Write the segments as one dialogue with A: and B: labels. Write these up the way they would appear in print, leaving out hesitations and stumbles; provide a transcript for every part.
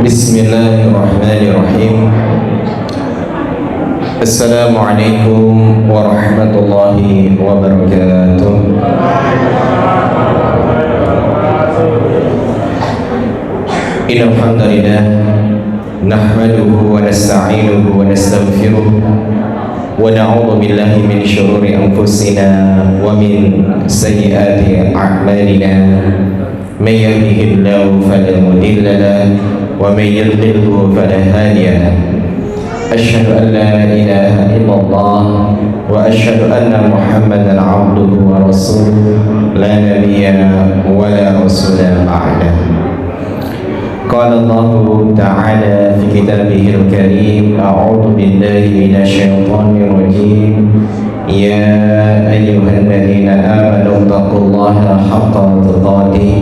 A: Bismillahirrahmanirrahim. Assalamualaikum warahmatullahi wabarakatuh. Innal hamdalillah nahmaduhu wa nasta'inuhu wa nastaghfiruh wa na'udzu billahi min shururi anfusina wa min sayyiati a'malina. Man yahdihillahu fala mudilla lahu wa man yudlilhu fala hadiya lahu. Asyhadu an la ilaha illallah wa asyhadu anna Muhammadan 'abduhu wa rasuluh la nabiyya wa la rasula ba'dahu. Qala Allah ta'ala fi kitabihil karim, a'udzu billahi minasy syaithanir rajim. Ya ayyuhalladzina amanu taqullaha haqqa tuqatih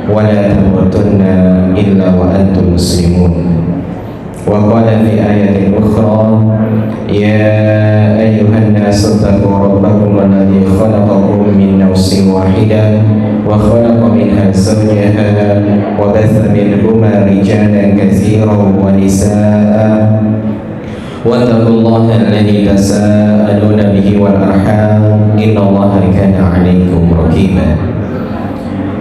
A: wa la tamutunna illa wa antum muslimun. Wa qala fi ayatin ukhra, ya ayyuhan nasu taqu rabbakum alladzi khalaqakum min nafsin wahidah wa khalaqa minha zawjaha wa batha minhuma rijalan katsiran wa nisaa wattaqullaha alladzi tasaaluna bihi wal arham innallaha kana 'alaikum raqiba.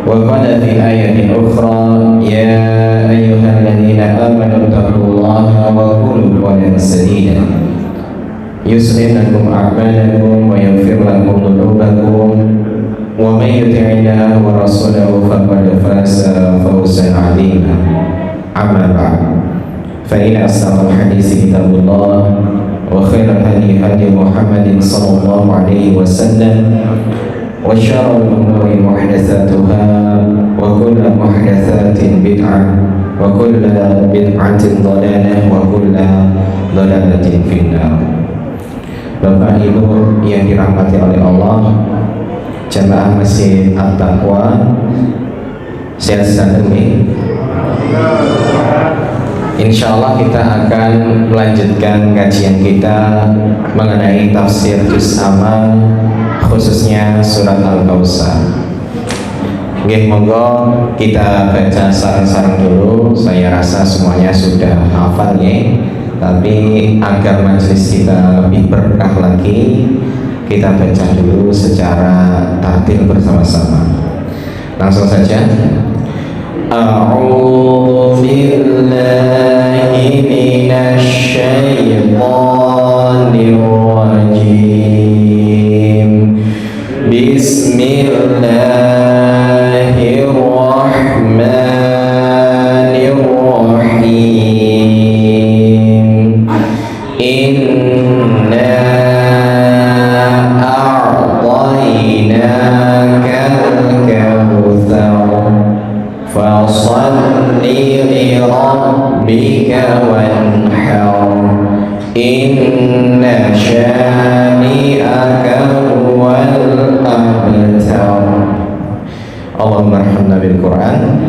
A: Wa qala fi ayatin ukhra, ya ayyuhalladzina amanu taqullaha wa qulu qawlan sadida yuslih lakum a'malakum wa yaghfir lakum dhunubakum wa may yuti'illaha wa rasulahu faqad faza fawzan 'azima. Amma ba'd. فإن أصدق الحديث كتاب الله وخير الهدي هدي محمد صلى الله عليه وسلم وشر الأمور محدثاتها وكل محدثات بدعة وكل بدعة ضلالة وكل ضلالة في النار. Bapak Ibu yang dirahmati oleh Allah, jamaah Masjid At-Taqwa, sehat-sehat demi. Insya Allah kita akan melanjutkan kajian kita mengenai tafsir juz amma, khususnya surat Al-Kautsar. Nggih, monggo kita baca sareng-sareng dulu. Saya rasa semuanya sudah hafal ya, tapi agar majelis kita lebih berkah lagi, kita baca dulu secara tartil bersama-sama. Langsung saja. A'udzu billahi minasy syaithanir rajim. Bismillahirrahmanirrahim. Inna a'tainakal kautsar fasalli li rabbika wanhar inna syani'aka huwal abtar. Allahumma arhamna bil Quran.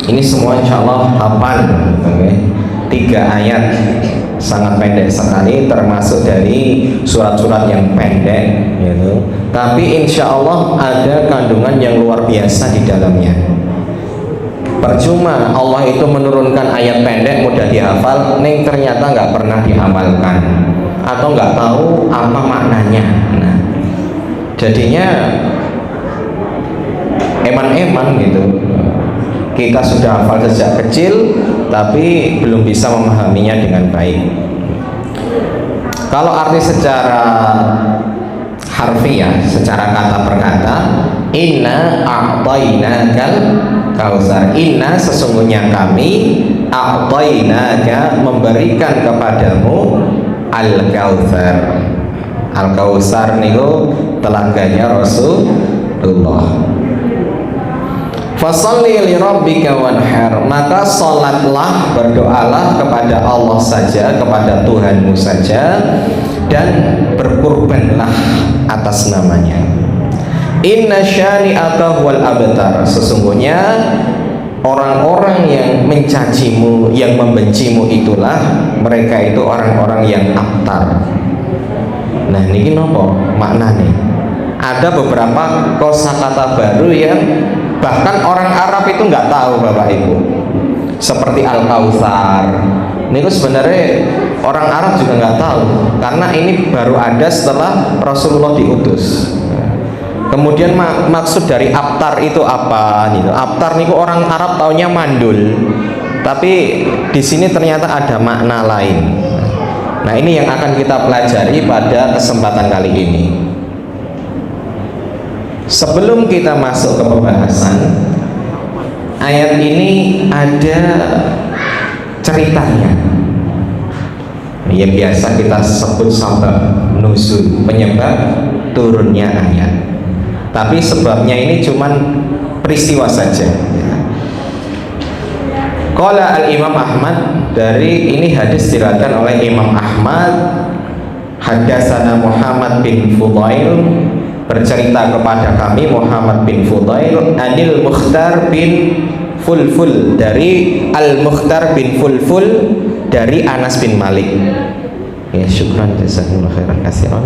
A: Ini semua insyaallah hafal, okay? 3 ayat sangat pendek sekali, termasuk dari surat-surat yang pendek gitu. Tapi insyaallah ada kandungan yang luar biasa di dalamnya. Percuma Allah itu menurunkan ayat pendek mudah dihafal, ning ternyata nggak pernah diamalkan atau nggak tahu apa maknanya. Nah, jadinya eman-eman gitu. Kita sudah hafal sejak kecil, tapi belum bisa memahaminya dengan baik. Kalau arti secara harfiah, secara kata per kata, inna a'tainakal kautsar. Inna sesungguhnya kami, a'tainaka memberikan kepadamu al-kautsar. Al-kautsar niku telaganya Rasulullah. Fasalli li rabbika wanhar, maka salatlah, berdoalah kepada Allah saja, kepada Tuhanmu saja, dan berkurbanlah atas namanya. Inna syani'aka huwal abtar, sesungguhnya orang-orang yang mencacimu, yang membencimu itulah mereka itu orang-orang yang abtar. Nah, ini nopo maknanya? Ada beberapa kosakata baru yang bahkan orang Arab itu nggak tahu, Bapak Ibu. seperti Al-Kautsar. Ini sebenarnya orang Arab juga nggak tahu, karena ini baru ada setelah Rasulullah diutus. Kemudian maksud dari abtar itu apa? Gitu. Abtar niku orang Arab taunya mandul, tapi di sini ternyata ada makna lain. Nah, ini yang akan kita pelajari pada kesempatan kali ini. Sebelum kita masuk ke pembahasan, ayat ini ada ceritanya. Ya, biasa kita sebut sabab nuzul, penyebab turunnya ayat. Tapi sebabnya ini cuman peristiwa saja. Qala al-Imam Ahmad, dari ini hadis diriwayatkan oleh Imam Ahmad, hadatsana Muhammad bin Fudail, bercerita kepada kami Muhammad bin Fudail, anil Mukhtar bin Fulful, dari Al-Mukhtar bin Fulful, dari Anas bin Malik. Ya, syukran jazakumullah khairan katsiran.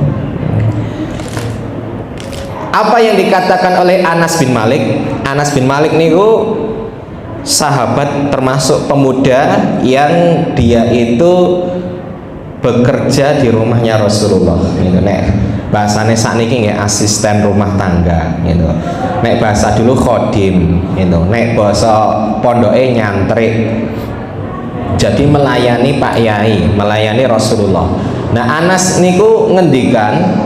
A: Apa yang dikatakan oleh Anas bin Malik? Anas bin Malik niku sahabat, termasuk pemuda yang dia itu bekerja di rumahnya Rasulullah. Gitu, nek bahasane sakniki nggih asisten rumah tangga. Gitu. Nek bahasa dulu khodim. Gitu. Nek bahasa pondoke nyantrik. Jadi melayani Pak Yai, melayani Rasulullah. Nah, Anas niku ngendikan,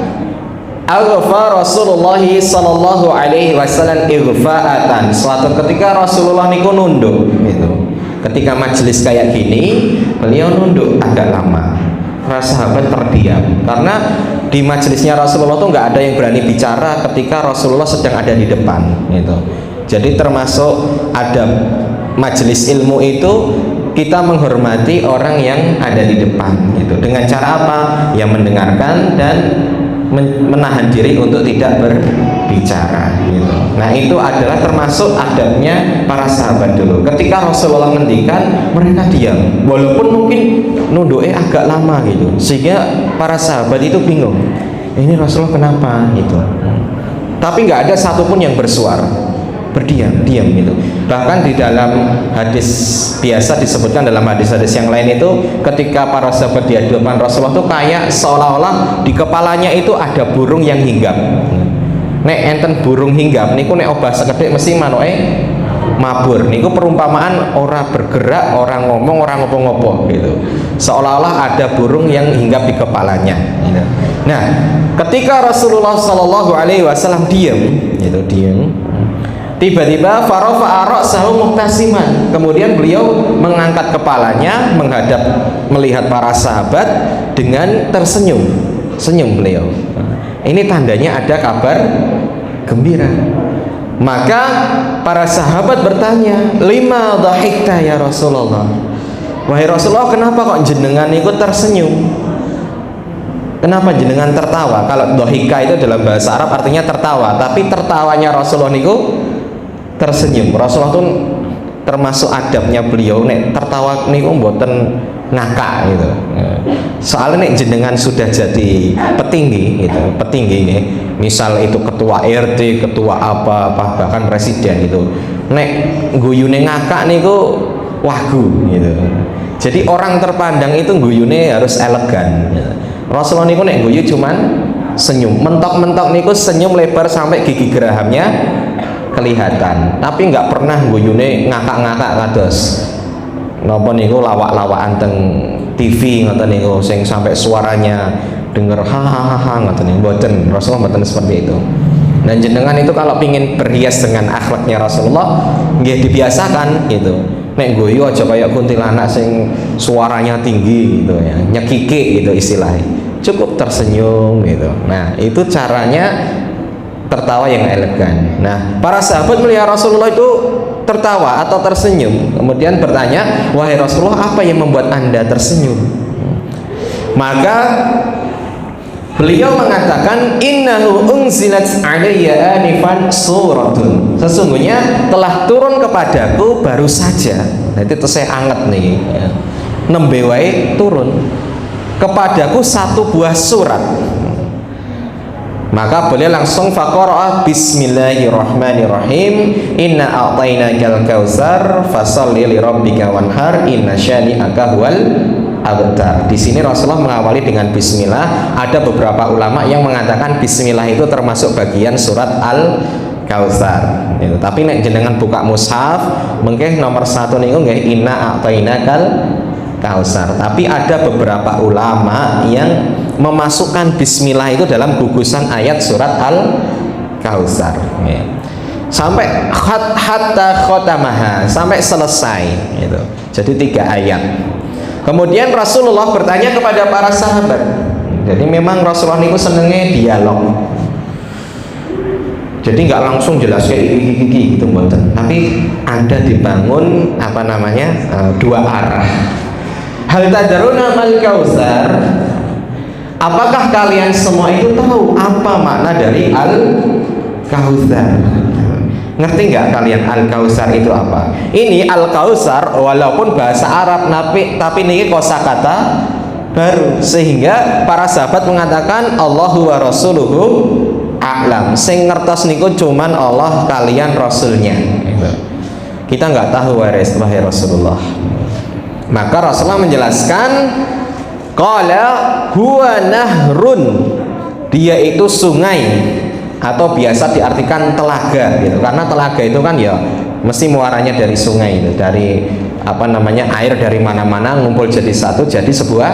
A: aghfa Rasulullah sallallahu alaihi wasallam ighfa'atan. Suatu ketika Rasulullah niku nunduk gitu. Ketika majelis kayak gini, beliau nunduk agak lama. Para sahabat terdiam karena di majelisnya Rasulullah tuh nggak ada yang berani bicara ketika Rasulullah sedang ada di depan gitu. Jadi termasuk adab majelis ilmu itu kita menghormati orang yang ada di depan gitu. Dengan cara apa? Ya mendengarkan dan menahan diri untuk tidak berbicara gitu. Nah, itu adalah termasuk adabnya para sahabat dulu. Ketika Rasulullah ngendikan, mereka diam walaupun mungkin nunduknya agak lama gitu, sehingga para sahabat itu bingung, ini Rasulullah kenapa gitu. Tapi nggak ada satupun yang bersuara, berdiam gitu. Bahkan di dalam hadis biasa disebutkan, dalam hadis-hadis yang lain itu, ketika para sahabat di hadapan Rasulullah itu kayak seolah-olah di kepalanya itu ada burung yang hinggap. Nek enten burung hinggap niku nek obah sekedhik mesti manoke mabur. Niku perumpamaan orang bergerak, orang ngomong, orang ngopo-ngopo gitu. Seolah-olah ada burung yang hinggap di kepalanya gitu. Nah, ketika Rasulullah sallallahu alaihi wasallam diam gitu, diam, tiba-tiba farafa'a ra'sahu muhtasiman, kemudian beliau mengangkat kepalanya menghadap melihat para sahabat dengan tersenyum, senyum beliau. Ini tandanya ada kabar gembira. Maka para sahabat bertanya, lima dhahikta ya Rasulullah, wahai Rasulullah, kenapa kok jenengan ikut tersenyum? Kenapa jenengan tertawa? Kalau dhahika itu dalam bahasa Arab artinya tertawa, tapi tertawanya Rasulullah niku tersenyum. Rasulullah itu termasuk adabnya beliau, nek tertawa niku mboten ngakak gitu. Soalnya nek jenengan sudah jadi petinggi gitu, petinggi nih, misal itu ketua RT, ketua apa bahkan presiden gitu, nek guyune ngakak niku wagu gitu. Jadi orang terpandang itu guyune harus elegan gitu. Rasulullah niku nek guyu cuman senyum, mentok-mentok niku senyum lebar sampai gigi gerahamnya kelihatan, tapi nggak pernah guyune ngakak-ngakak kados napa niku lawak-lawakan teng TV ngoten niku sing sampai suaranya denger hahaha ngoten niku, mboten. Rasulullah mboten seperti itu. Dan jenengan itu kalau pingin berhias dengan akhlaknya Rasulullah, nggih dibiasakan gitu. Nek guyu aja kayak kuntilanak sing suaranya tinggi gitu ya, nyekike gitu istilahnya. Cukup tersenyum gitu. Nah, itu caranya tertawa yang elegan. Nah, para sahabat melihat Rasulullah itu tertawa atau tersenyum, kemudian bertanya, wahai Rasulullah, apa yang membuat Anda tersenyum? Maka beliau mengatakan, innahu unzilat alayya anifan suratun, sesungguhnya telah turun kepadaku baru saja. Nah, itu saya anget nih ya. Nembe wae turun kepadaku satu buah surat. Maka beliau langsung faqara bismillahirrahmanirrahim, inna a'tainakal kautsar fasholli li rabbika wanhar inna syani'aka huwal abtar. Di sini Rasulullah mengawali dengan bismillah. Ada beberapa ulama yang mengatakan bismillah itu termasuk bagian surat Al-Kautsar. Gitu. Tapi nek jenengan buka mushaf, mungkin nomor 1 niku nggih inna a'tainakal kautsar. Tapi ada beberapa ulama yang memasukkan bismillah itu dalam gugusan ayat surat Al-Kautsar. Ya. Sampai hatta khotamaha, sampai selesai gitu. Jadi 3 ayat. Kemudian Rasulullah bertanya kepada para sahabat. Jadi memang Rasulullah niku senenge dialog. Jadi nggak langsung jelas kayak gigi gitu mboten. Tapi ada dibangun apa namanya 2 arah. Hal tadaruna mal kautsar? Apakah kalian semua itu tahu apa makna dari Al-Kautsar? Ngerti nggak kalian Al-Kautsar itu apa? Ini Al-Kautsar walaupun bahasa Arab tapi ini kosakata baru, sehingga para sahabat mengatakan Allahu wa rasuluhu a'lam. Sing ngertos niku cuman Allah kalian rasulnya. Kita nggak tahu wahai Rasulullah. Maka Rasulullah menjelaskan, qala huwa nahrun, dia itu sungai atau biasa diartikan telaga gitu. Karena telaga itu kan ya mesti muaranya dari sungai itu, dari apa namanya air dari mana-mana ngumpul jadi satu jadi sebuah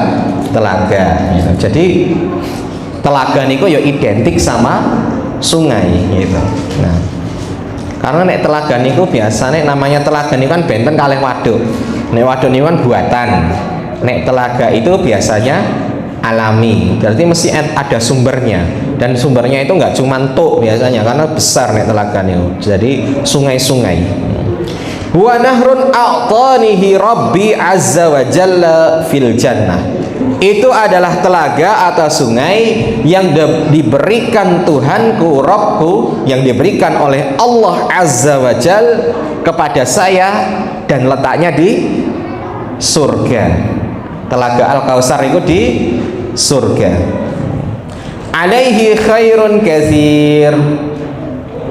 A: telaga gitu. Jadi telaga niku ya identik sama sungai gitu. Nah, karena nek telaga niku biasanya namanya telaga niku kan benten kalih waduk. Nek waduk niku kan buatan. Nek telaga itu biasanya alami, berarti mesti ada sumbernya, dan sumbernya itu nggak cuma tuk biasanya karena besar nek telaga niku. Jadi sungai-sungai. Wa nahrun a'tanihi rabbi azza wa jalla fil jannah. Itu adalah telaga atau sungai yang diberikan Tuhanku, Rabbku, yang diberikan oleh Allah azza wa jalla kepada saya dan letaknya di surga. Telaga Al-Kautsar itu di surga. Alaihi khairun katsir.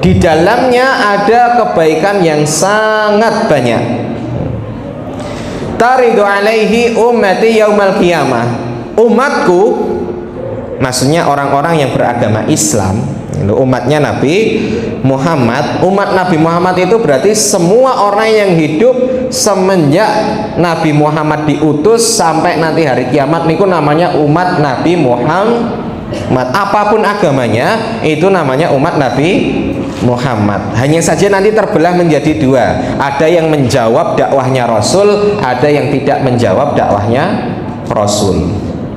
A: Di dalamnya ada kebaikan yang sangat banyak. Taridu alaihi ummati yaumal qiyamah. Umatku, maksudnya orang-orang yang beragama Islam, umatnya Nabi Muhammad. Umat Nabi Muhammad itu berarti semua orang yang hidup semenjak Nabi Muhammad diutus sampai nanti hari kiamat niku namanya umat Nabi Muhammad. Apapun agamanya itu namanya umat Nabi Muhammad. Hanya saja nanti terbelah menjadi 2. Ada yang menjawab dakwahnya Rasul, ada yang tidak menjawab dakwahnya Rasul.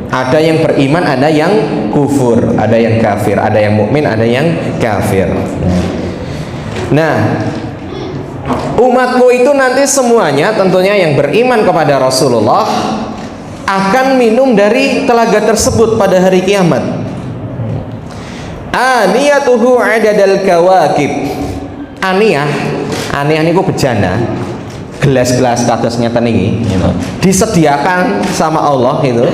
A: Ada yang beriman, ada yang kufur, ada yang kafir, ada yang mukmin, ada yang kafir. Nah, umatku itu nanti semuanya tentunya yang beriman kepada Rasulullah akan minum dari telaga tersebut pada hari kiamat. Aniyatuhu adadal kawakib. Aniyah niku bejana, gelas-gelas kados ngeten iki gitu. Disediakan sama Allah itu.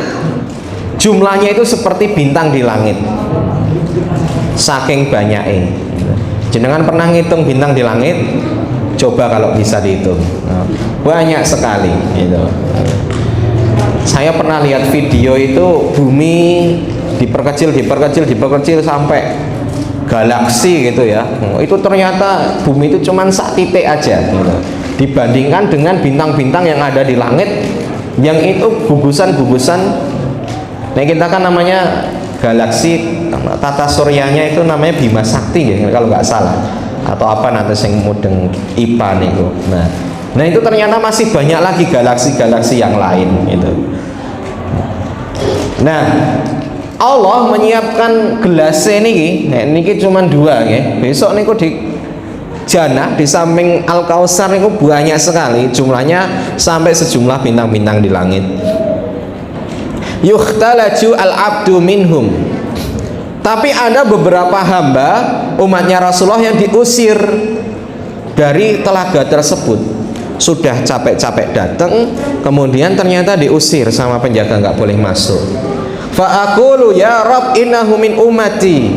A: Jumlahnya itu seperti bintang di langit. Saking banyaknya. Jenengan pernah ngitung bintang di langit? Coba kalau bisa dihitung. Banyak sekali gitu. Saya pernah lihat video itu bumi diperkecil sampai galaksi gitu ya. Itu ternyata bumi itu cuma sak titik aja gitu. Dibandingkan dengan bintang-bintang yang ada di langit yang itu gugusan-gugusan. Nah, kita kan namanya galaksi tata suryanya itu namanya Bima Sakti ya kalau nggak salah, atau apa nanti yang mudeng IPA niku. Nah itu ternyata masih banyak lagi galaksi-galaksi yang lain gitu. Nah, Allah menyiapkan gelas niki, niki cuma 2 ya. Besok niku di jannah di samping Al-Kautsar niku banyak sekali, jumlahnya sampai sejumlah bintang-bintang di langit. Yukhtalaju al-abdu minhum. Tapi ada beberapa hamba umatnya Rasulullah yang diusir dari telaga tersebut. Sudah capek-capek datang, kemudian ternyata diusir sama penjaga, nggak boleh masuk. Fa aqulu ya Rabb innahu min ummati.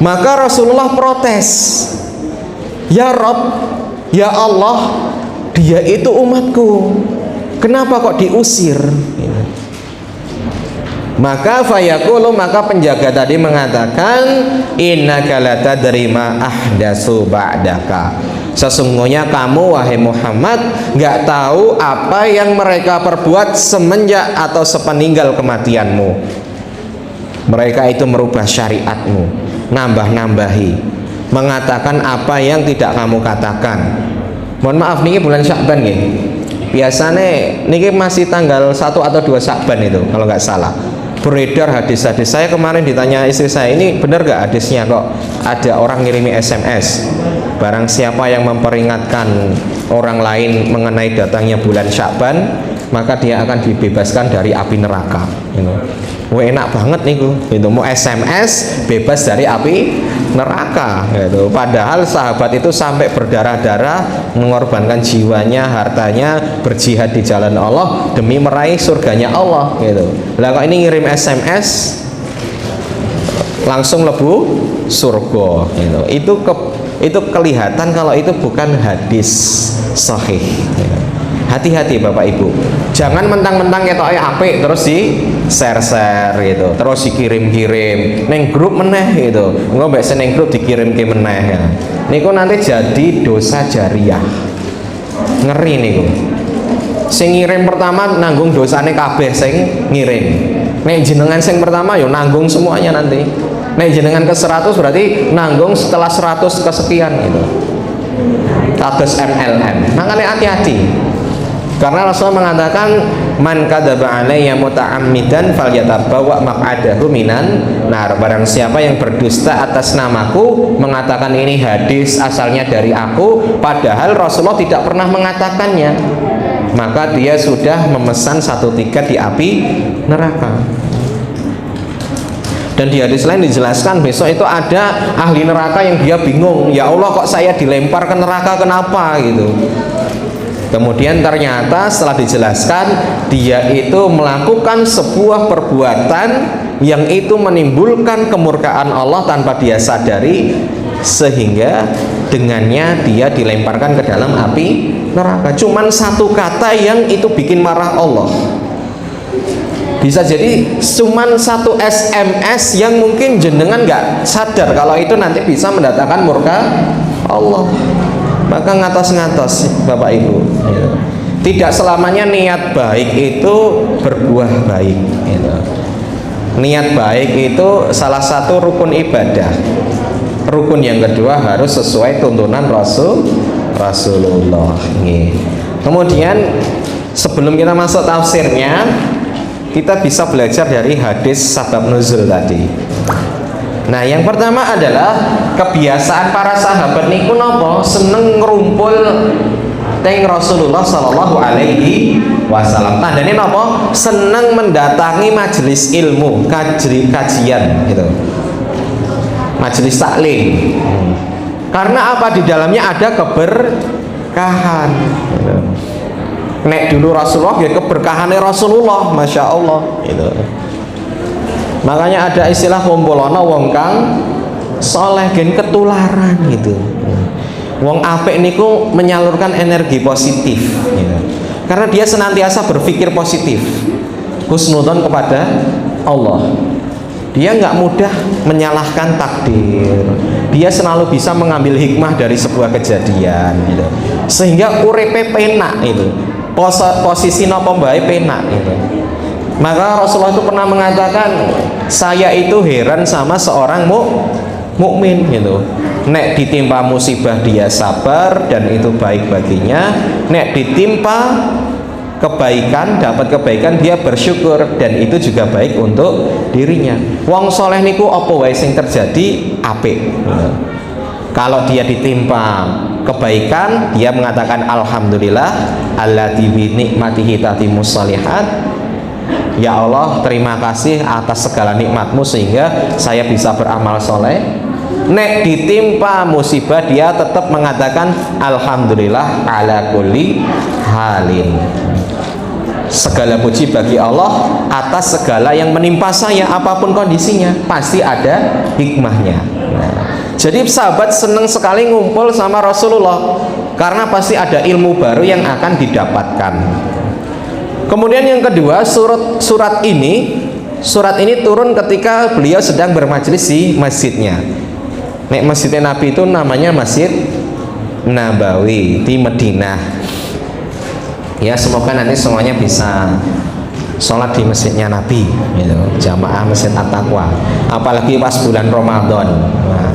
A: Maka Rasulullah protes, ya Rob, ya Allah, dia itu umatku, kenapa kok diusir? Maka fayaqulu, maka penjaga tadi mengatakan, innaka la tadri ma ahdatsu ba'daka, sesungguhnya kamu wahai Muhammad nggak tahu apa yang mereka perbuat semenjak atau sepeninggal kematianmu. Mereka itu merubah syariatmu, nambah-nambahi, mengatakan apa yang tidak kamu katakan. Mohon maaf, niki bulan Sya'ban nggih. Biasanya niki masih tanggal 1 atau 2 Sya'ban itu kalau nggak salah. Beredar hadis-hadis. Saya kemarin ditanya istri saya, ini benar nggak hadisnya, kok ada orang ngirimi SMS, barang siapa yang memperingatkan orang lain mengenai datangnya bulan Sya'ban, maka dia akan dibebaskan dari api neraka. Wah, enak banget nih gitu, mau SMS bebas dari api neraka gitu. Padahal sahabat itu sampai berdarah-darah mengorbankan jiwanya, hartanya, berjihad di jalan Allah demi meraih surganya Allah gitu. Lah kok ini ngirim SMS langsung lebu surga gitu. Itu kelihatan kalau itu bukan hadis sahih gitu. Hati-hati Bapak Ibu, jangan mentang-mentang ketoknya apik terus di share-share gitu, terus dikirim-kirim neng grup meneh gitu, enggak mbak neng grup dikirim ke meneh ya. Niku nanti jadi dosa jariah, ngeri niku. Sing ngirim pertama nanggung dosane kabeh sing ngirim. Nek jenengan sing pertama yo nanggung semuanya nanti. Nek jenengan ke 100 berarti nanggung setelah 100 kesekian gitu. Kados MLM. Makanya hati-hati. Karena Rasulullah mengatakan, man kadzaba alayya muta'ammidan falyatabawwa maq'adahu minan nar. Barang siapa yang berdusta atas namaku, mengatakan ini hadis asalnya dari aku, padahal Rasulullah tidak pernah mengatakannya, maka dia sudah memesan 1 tiket di api neraka. Dan di hadis lain dijelaskan besok itu ada ahli neraka yang dia bingung, ya Allah kok saya dilempar ke neraka, kenapa gitu. Kemudian ternyata setelah dijelaskan, dia itu melakukan sebuah perbuatan yang itu menimbulkan kemurkaan Allah tanpa dia sadari, sehingga dengannya dia dilemparkan ke dalam api neraka. Cuman 1 kata yang itu bikin marah Allah. Bisa jadi cuman 1 SMS yang mungkin jenengan nggak sadar kalau itu nanti bisa mendatangkan murka Allah. Maka ngatos-ngatos Bapak Ibu, tidak selamanya niat baik itu berbuah baik gitu. Niat baik itu salah satu rukun ibadah. Rukun yang kedua harus sesuai tuntunan Rasulullah. Kemudian sebelum kita masuk tafsirnya, kita bisa belajar dari hadis sabab nuzul tadi. Nah, yang pertama adalah kebiasaan para sahabat niku napa? Seneng ngrumpul teng Rasulullah sallallahu alaihi wasallam. Tandane napa? Seneng mendatangi majelis ilmu, kajian gitu. Majelis taklim. Karena apa? Di dalamnya ada keberkahan gitu. Nek dulu Rasulullah ya keberkahannya Rasulullah, Masya Allah gitu. Makanya ada istilah kumpulana wong kang soleh gen ketularan gitu. Wong apik niku menyalurkan energi positif gitu. Karena dia senantiasa berpikir positif, husnudzon kepada Allah. Dia nggak mudah menyalahkan takdir. Dia selalu bisa mengambil hikmah dari sebuah kejadian gitu. Sehingga urepe penak itu. Posisi napa bae penak gitu. Maka Rasulullah itu pernah mengatakan, saya itu heran sama seorang mukmin gitu. Nek ditimpa musibah dia sabar dan itu baik baginya. Nek ditimpa kebaikan, dapat kebaikan dia bersyukur dan itu juga baik untuk dirinya. Wong soleh niku apa wae sing terjadi apik gitu. Kalau dia ditimpa kebaikan, dia mengatakan alhamdulillah alladzi bi nikmatihi tatimmus shalihat. Ya Allah, terima kasih atas segala nikmatmu sehingga saya bisa beramal soleh. Nek ditimpa musibah, dia tetap mengatakan alhamdulillah ala kulli halin. Segala puji bagi Allah atas segala yang menimpa saya, apapun kondisinya pasti ada hikmahnya. Nah, Jadi sahabat senang sekali ngumpul sama Rasulullah karena pasti ada ilmu baru yang akan didapatkan. Kemudian yang kedua, surat ini turun ketika beliau sedang bermajelis di masjidnya. Nek masjidnya Nabi itu namanya Masjid Nabawi di Madinah. Ya, semoga nanti semuanya bisa sholat di masjidnya Nabi gitu, jamaah Masjid At-Taqwa, apalagi pas bulan Ramadan. Nah,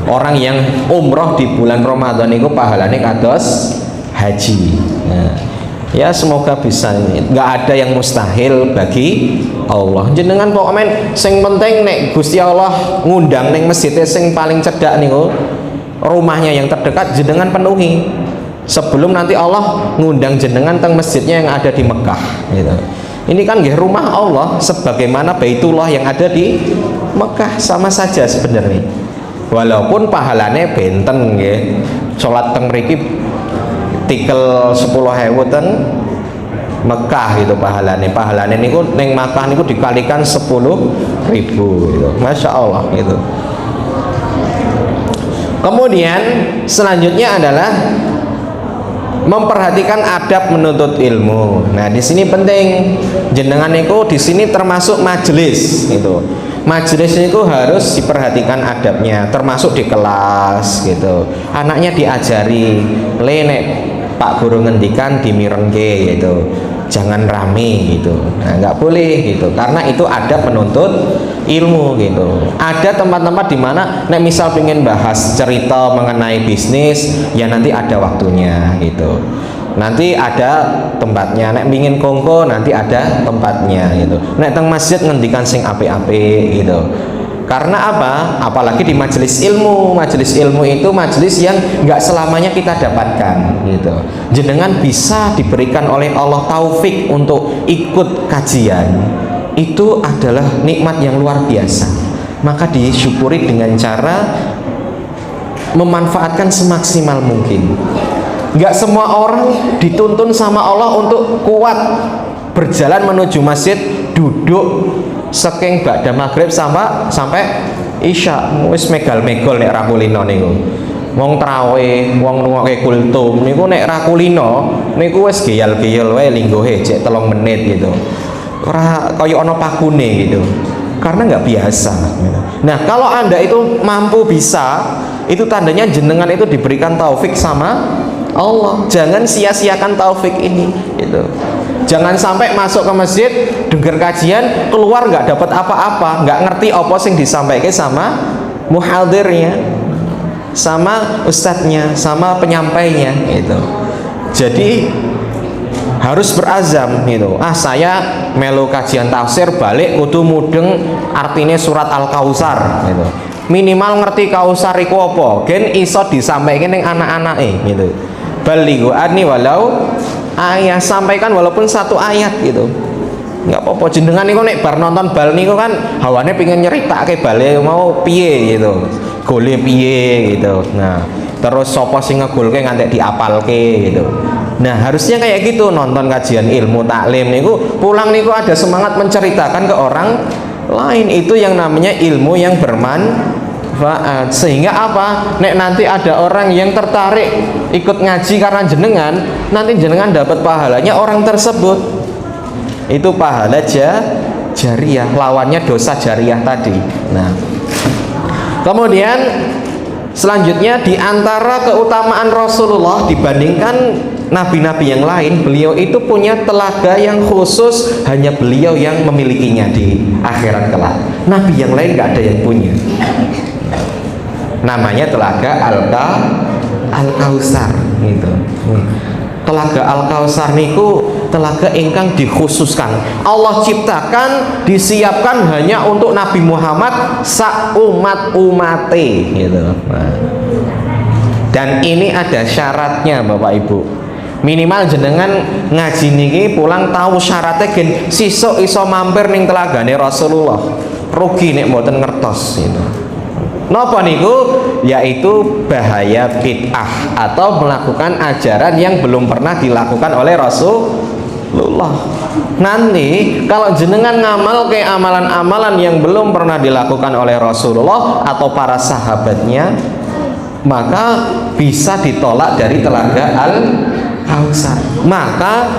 A: orang yang umroh di bulan Ramadan itu pahalanya kados haji. Nah, ya semoga bisa. Nggak ada yang mustahil bagi Allah. Jenengan pokoknya sing penting nek Gusti Allah ngundang neng masjidnya sing paling cedhak niku, rumahnya yang terdekat jenengan penuhi sebelum nanti Allah ngundang jenengan teng masjidnya yang ada di Mekah gitu. Ini kan nggih rumah Allah sebagaimana Baitullah yang ada di Mekah, sama saja sebenarnya. Walaupun pahalane benten nggih. Salat teng mriki tikel 10.000 teng Mekah gitu pahalane. Pahalane niku ning Mekah niku dikalikan 10.000 gitu. Masya Allah gitu. Kemudian selanjutnya adalah memperhatikan adab menuntut ilmu. Nah, di sini penting. Jenengan niku di sini termasuk majelis gitu. Majelis itu harus diperhatikan adabnya, termasuk di kelas gitu. Anaknya diajari, nek Pak Guru ngendikan dimirengke gitu. Jangan rame gitu. Nah, nggak boleh gitu. Karena itu adab menuntut ilmu gitu. Ada tempat-tempat di mana nek misal pengen bahas cerita mengenai bisnis, ya nanti ada waktunya gitu. Nanti ada tempatnya. Nek pingin kongko nanti ada tempatnya gitu. Nek teng masjid ngendikan sing apik-apik gitu. Karena apa? Apalagi di majelis ilmu. Majelis ilmu itu majelis yang nggak selamanya kita dapatkan gitu. Jenengan bisa diberikan oleh Allah taufik untuk ikut kajian. Itu adalah nikmat yang luar biasa. Maka disyukuri dengan cara memanfaatkan semaksimal mungkin. Nggak semua orang dituntun sama Allah untuk kuat berjalan menuju masjid, duduk saking ba'da maghrib sampai isya wis megal-megol nek ra kulino niku. Wong traweh, wong nungokke kultum niku nek ra kulino niku wis geyal-geyal wae linggohe jek 3 menit gitu. Ora kaya ana pakune gitu. Karena nggak biasa. Nah, kalau Anda itu mampu bisa, itu tandanya jenengan itu diberikan taufik sama Allah. Jangan sia-siakan taufik ini gitu. Jangan sampai masuk ke masjid dengar kajian keluar nggak dapat apa-apa, nggak ngerti apa sing disampaikan sama muhadirnya, sama ustadznya, sama penyampainya gitu. Jadi harus berazam gitu. Saya melu kajian tafsir balik kudu mudeng artinya surat Al-Kausar gitu. Minimal ngerti Kausar iku apa, gen iso disampaikan ning anak-anake gitu. Balighu anni walau ayat, sampaikan walaupun 1 ayat gitu. Nggak apa-apa jenengan niku nek bar nonton bal niku kan hawane pengen nyeritake bale mau piye gitu. Gole piye gitu. Nah, terus sapa sing ngegolke ngantek diapalke gitu. Nah, harusnya kayak gitu. Nonton kajian ilmu taklim niku pulang niku ada semangat menceritakan ke orang lain. Itu yang namanya ilmu yang bermanfaat. Sehingga apa? Nek nanti ada orang yang tertarik ikut ngaji karena jenengan, nanti jenengan dapat pahalanya orang tersebut. Itu pahala jariyah, lawannya dosa jariyah tadi. Nah, kemudian selanjutnya di antara keutamaan Rasulullah dibandingkan nabi-nabi yang lain, beliau itu punya telaga yang khusus, hanya beliau yang memilikinya di akhirat kelak. Nabi yang lain nggak ada yang punya. Namanya telaga Al-Kausar gitu. Telaga Al-Kausar niku telaga ingkang dikhususkan. Allah ciptakan, disiapkan hanya untuk Nabi Muhammad sak umat-umate gitu. Dan ini ada syaratnya Bapak Ibu. Minimal jenengan ngaji niki pulang tahu syaratnya gen sisuk iso mampir ning telagane Rasulullah. Rugi nek mboten ngertos gitu. Napa niku? Yaitu bahaya bid'ah atau melakukan ajaran yang belum pernah dilakukan oleh Lullah. Nanti kalau jenengan ngamal ke amalan-amalan yang belum pernah dilakukan oleh Rasulullah atau para sahabatnya, maka bisa ditolak dari telaga Al-Kautsar. Maka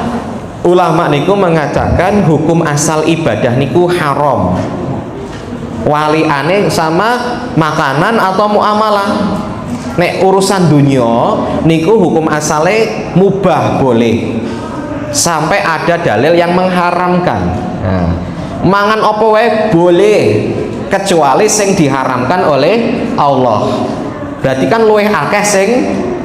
A: ulama niku mengatakan hukum asal ibadah niku haram. Waliane sama makanan atau muamalah. Nek urusan dunia niku hukum asale mubah, boleh. Sampai ada dalil yang mengharamkan. Nah, mangan apa wae boleh kecuali sing diharamkan oleh Allah. Berarti kan luwih akeh sing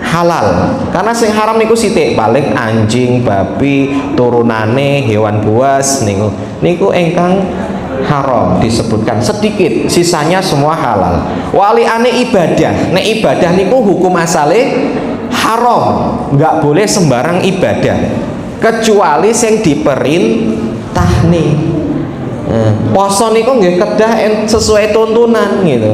A: halal. Karena sing haram niku sithik, paling anjing, babi, turunane, hewan buas niku ingkang haram disebutkan sedikit, sisanya semua halal. Waliane ibadah, nek ibadah niku hukum asale haram, nggak boleh sembarang ibadah kecuali sing diperintahne. Poso niku nggih kedah sesuai tuntunan gitu.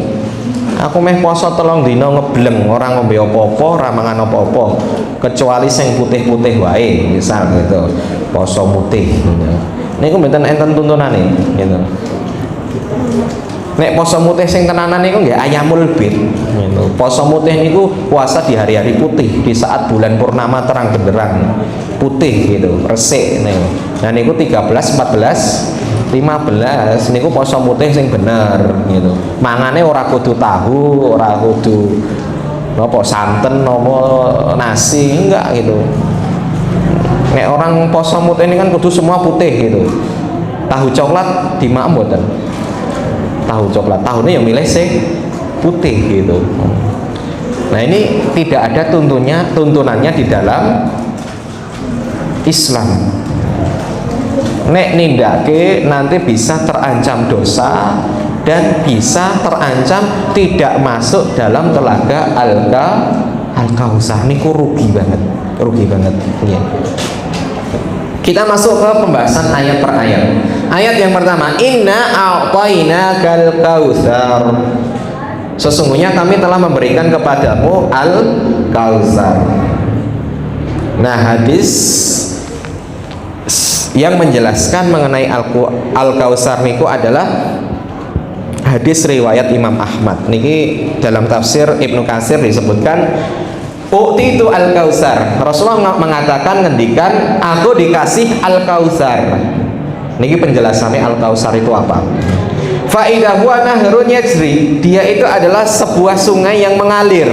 A: Aku meh poso 3 dina ngebleng, ora ngombe apa-apa, ora mangan apa-apa, kecuali sing putih-putih wae, misal gitu. Poso putih gitu. Niku mboten enten tuntunane gitu. Nek poso mutih sing tenanan niku nggih ayamul bid gitu. Poso mutih niku puasa di hari-hari putih, di saat bulan purnama terang benderang, putih gitu, resik niku. Nah niku 13, 14, 15 niku poso mutih sing bener gitu. Mangane ora kudu tahu, ora kudu napa santen napa nasi, enggak gitu. Nek orang poso mutih ini kan kudu semua putih gitu. Tahu coklat dimaem mboten? Tahu coklat, tahunya yang milih sing putih gitu. Nah ini tidak ada tuntunannya di dalam Islam. Nek nindake nanti bisa terancam dosa dan bisa terancam tidak masuk dalam telaga Al-Kautsar. Niku rugi banget ya. Kita masuk ke pembahasan ayat per ayat. Ayat yang pertama, inna a'tainakal kautsar. Sesungguhnya kami telah memberikan kepadamu Al-Kautsar. Nah, hadis yang menjelaskan mengenai Al-Kautsar niku adalah hadis riwayat Imam Ahmad. Niki dalam tafsir Ibnu Katsir disebutkan U'titu Al-Kautsar. Rasulullah mengatakan, ngendikan, aku dikasih Al-Kautsar. Niki penjelasannya Al-Kautsar itu apa? Fa idza huwa nahrun yajri. Dia itu adalah sebuah sungai yang mengalir.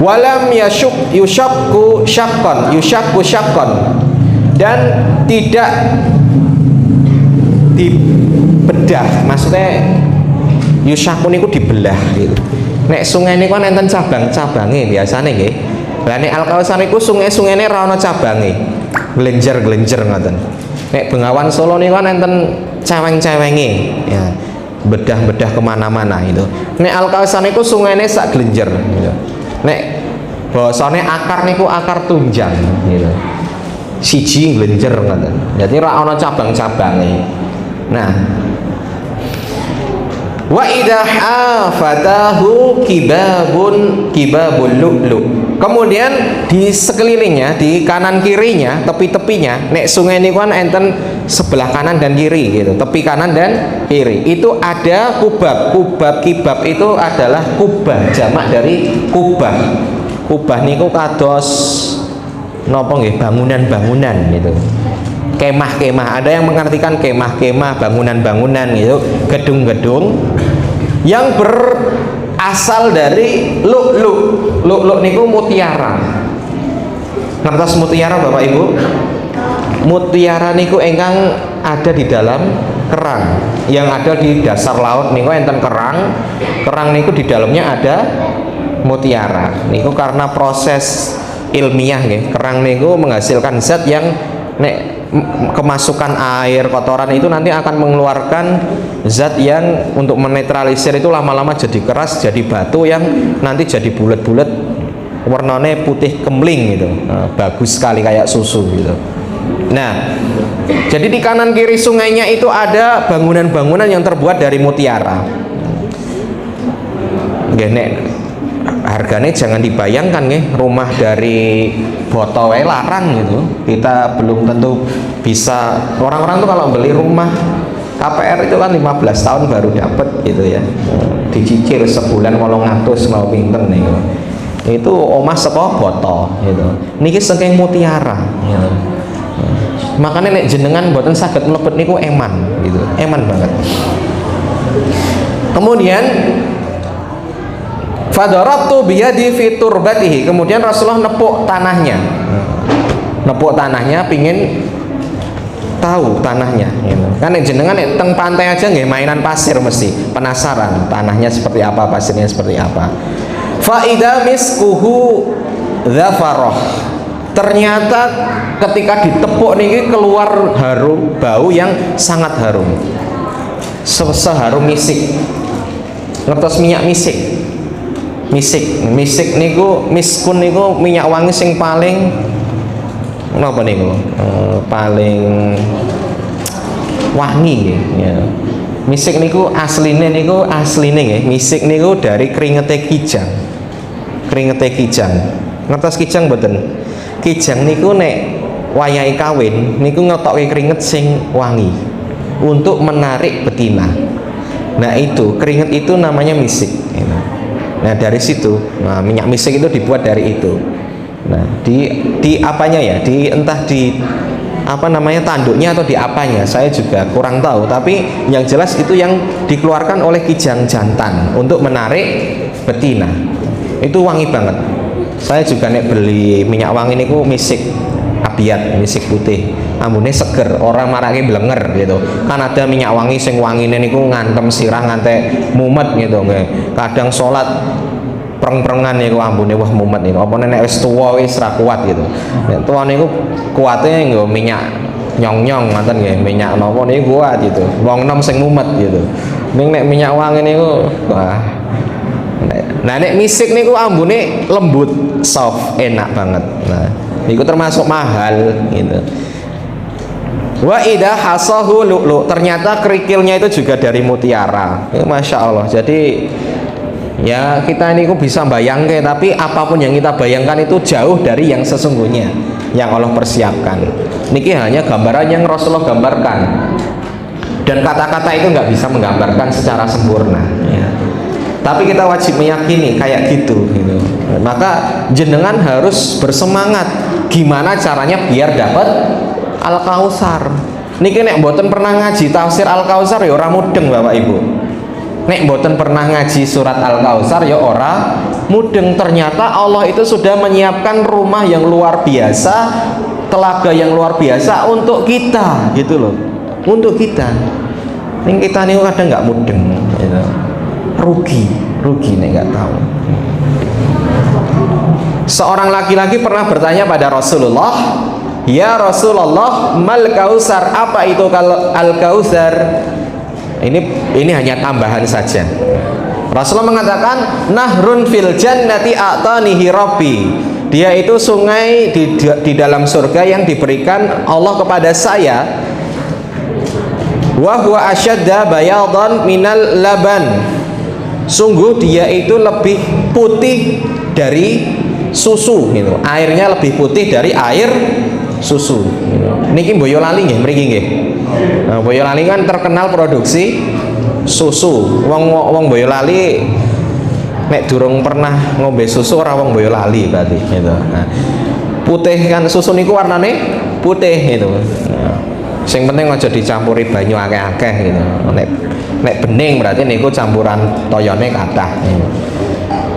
A: Walam yushakku syakkon. Dan tidak dibedah. Maksudnya yushakku niku dibelah gitu. Nek sungai ini kan enten cabang-cabangnya biasanya nggih. Lah nek Al-Kautsar niku sungai-sungaine ra ono cabange. Glenjer-glenjer ngoten. Nek Bengawan Solo niku kan enten ceweng-cewenge ya. Bedah-bedah kemana-mana itu. Nek Al-Kautsar niku sungaine sak glenjer gitu. Nek basane akar niku akar tunjang gitu. Siji glenjer ngoten. Jadi ra ono cabang-cabange. Nah, wa idha hafatahu kibabul lu'lu. Kemudian di sekelilingnya, di kanan kirinya, tepi-tepinya, nek sungai ini kan enten sebelah kanan dan kiri gitu, tepi kanan dan kiri. Itu ada kubab. Kibab itu adalah kubah, jamak dari kubah. Kubah niku kados napa nggih, bangunan-bangunan gitu. Kemah-kemah, ada yang mengartikan kemah-kemah, bangunan-bangunan gitu, gedung-gedung yang berasal dari lu'lu' niku mutiara. Ngertos mutiara Bapak Ibu? Mutiara niku ingkang ada di dalam kerang, yang ada di dasar laut niku enten kerang niku di dalamnya ada mutiara. Niku karena proses ilmiah nggih, kerang niku menghasilkan zat yang nek kemasukan air kotoran itu nanti akan mengeluarkan zat yang untuk menetralisir itu lama-lama jadi keras, jadi batu yang nanti jadi bulat-bulat warnanya putih kemling gitu. Nah, bagus sekali kayak susu gitu. Nah, jadi di kanan kiri sungainya itu ada bangunan-bangunan yang terbuat dari mutiara. Nek harganya jangan dibayangkan nih, rumah dari botol larang gitu. Kita belum tentu bisa. Orang-orang tuh kalau beli rumah KPR itu kan 15 tahun baru dapat gitu ya. Dicicil sebulan 800 mau pinten nih. Itu omah saka botol gitu. Niki saking mutiara gitu. Makanya nek jenengan mboten saged mlebet niku eman gitu. Eman banget. Kemudian fadarabtu biyadi fi turbatihi. Kemudian Rasulullah nepuk tanahnya. Nepuk tanahnya pingin tahu tanahnya gitu. Kan jenengan teng pantai aja nggih mainan pasir mesti penasaran tanahnya seperti apa, pasirnya seperti apa. Fa idza miskuhu dzafarah. Ternyata ketika ditepuk niki keluar harum, bau yang sangat harum. Seharum misik. Ngertos minyak misik. Misik niku, miskun niku minyak wangi sing paling napa niku? Paling wangi nggih ya. Misik niku asline nggih. Misik niku dari keringete kijang. Keringete kijang. Ngertos kijang mboten? Kijang niku nek wayahe kawin niku ngetokke keringet sing wangi untuk menarik betina. Nah itu keringet itu namanya misik. Nah dari situ, minyak misik itu dibuat dari itu. Nah di apanya ya? Entah di apa namanya tanduknya atau di apanya, saya juga kurang tahu. Tapi yang jelas itu yang dikeluarkan oleh kijang jantan untuk menarik betina. Itu wangi banget. Saya juga nek beli minyak wangi niku misik abiyat, misik putih. Ambune seger, orang marake blenger gitu. Kan ada minyak wangi sing wangine niku ngantem sirah ngantek mumet gitu nggih. Kadang salat preng-prengan niku ambune wah mumet niku. Apa nek wis tuwa wis ra kuat gitu. Nek tuwa niku kuate nggo minyak nyong-nyong ngoten nggih, minyak napa niku kuat gitu. Wong enom sing mumet gitu. Ning nek minyak wangi niku wah. Nah nek misik niku ambune lembut, soft, enak banget. Nah, niku termasuk mahal gitu. Wa idza hasahu lu'lu. Ternyata kerikilnya itu juga dari mutiara. Ya, Masya Allah. Jadi ya kita niku bisa bayangke, tapi apapun yang kita bayangkan itu jauh dari yang sesungguhnya yang Allah persiapkan. Niki hanya gambaran yang Rasulullah gambarkan. Dan kata-kata itu nggak bisa menggambarkan secara sempurna ya. Tapi kita wajib meyakini kayak gitu. Maka jenengan harus bersemangat gimana caranya biar dapat Al-Kautsar. Niki nek mboten pernah ngaji tafsir Al-Kautsar ya ora mudeng Bapak Ibu. Nek mboten pernah ngaji surat Al-Kautsar ya ora mudeng. Ternyata Allah itu sudah menyiapkan rumah yang luar biasa, telaga yang luar biasa untuk kita gitu loh. Untuk kita. Ning kita niku kadang nggak mudeng gitu. Rugi nek nggak tahu. Seorang laki-laki pernah bertanya pada Rasulullah, ya Rasulullah, mal kautsar, apa itu kalau al kautsar? Ini hanya tambahan saja. Rasulullah mengatakan, nahrun fil jannati a'tanihi rabbi. Dia itu sungai di dalam surga yang diberikan Allah kepada saya. Wa huwa asyadda bayadan minal laban. Sungguh dia itu lebih putih dari susu gitu. Airnya lebih putih dari air susu gitu. Niki Boyolali nggih mriki nggih. Nah, Boyolali kan terkenal produksi susu. Wong Boyolali nek durung pernah ngombe susu ora wong Boyolali berarti gitu. Nah, putih kan susu niku warnane putih gitu. Nah, sing penting aja dicampuri banyu akeh-akeh gitu. Nek bening berarti niku campuran toyone kathah.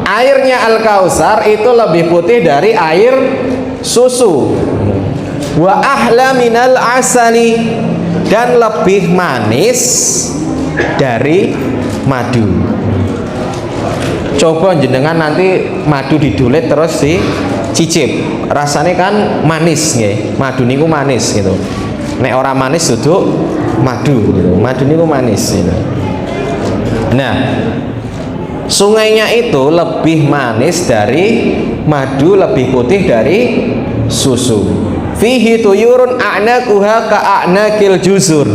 A: Airnya Al-Kautsar itu lebih putih dari air susu. Wa ahla minal asali, dan lebih manis dari madu. Coba jenengan nanti madu didulet terus dicicip. Rasanya kan manis nggih. Madu niku manis gitu. Nek ora manis duduk madu gitu. Madu niku manis gitu. Nah, sungainya itu lebih manis dari madu, lebih putih dari susu. Fihi tuyurun a'naquha ka'anakil juzur.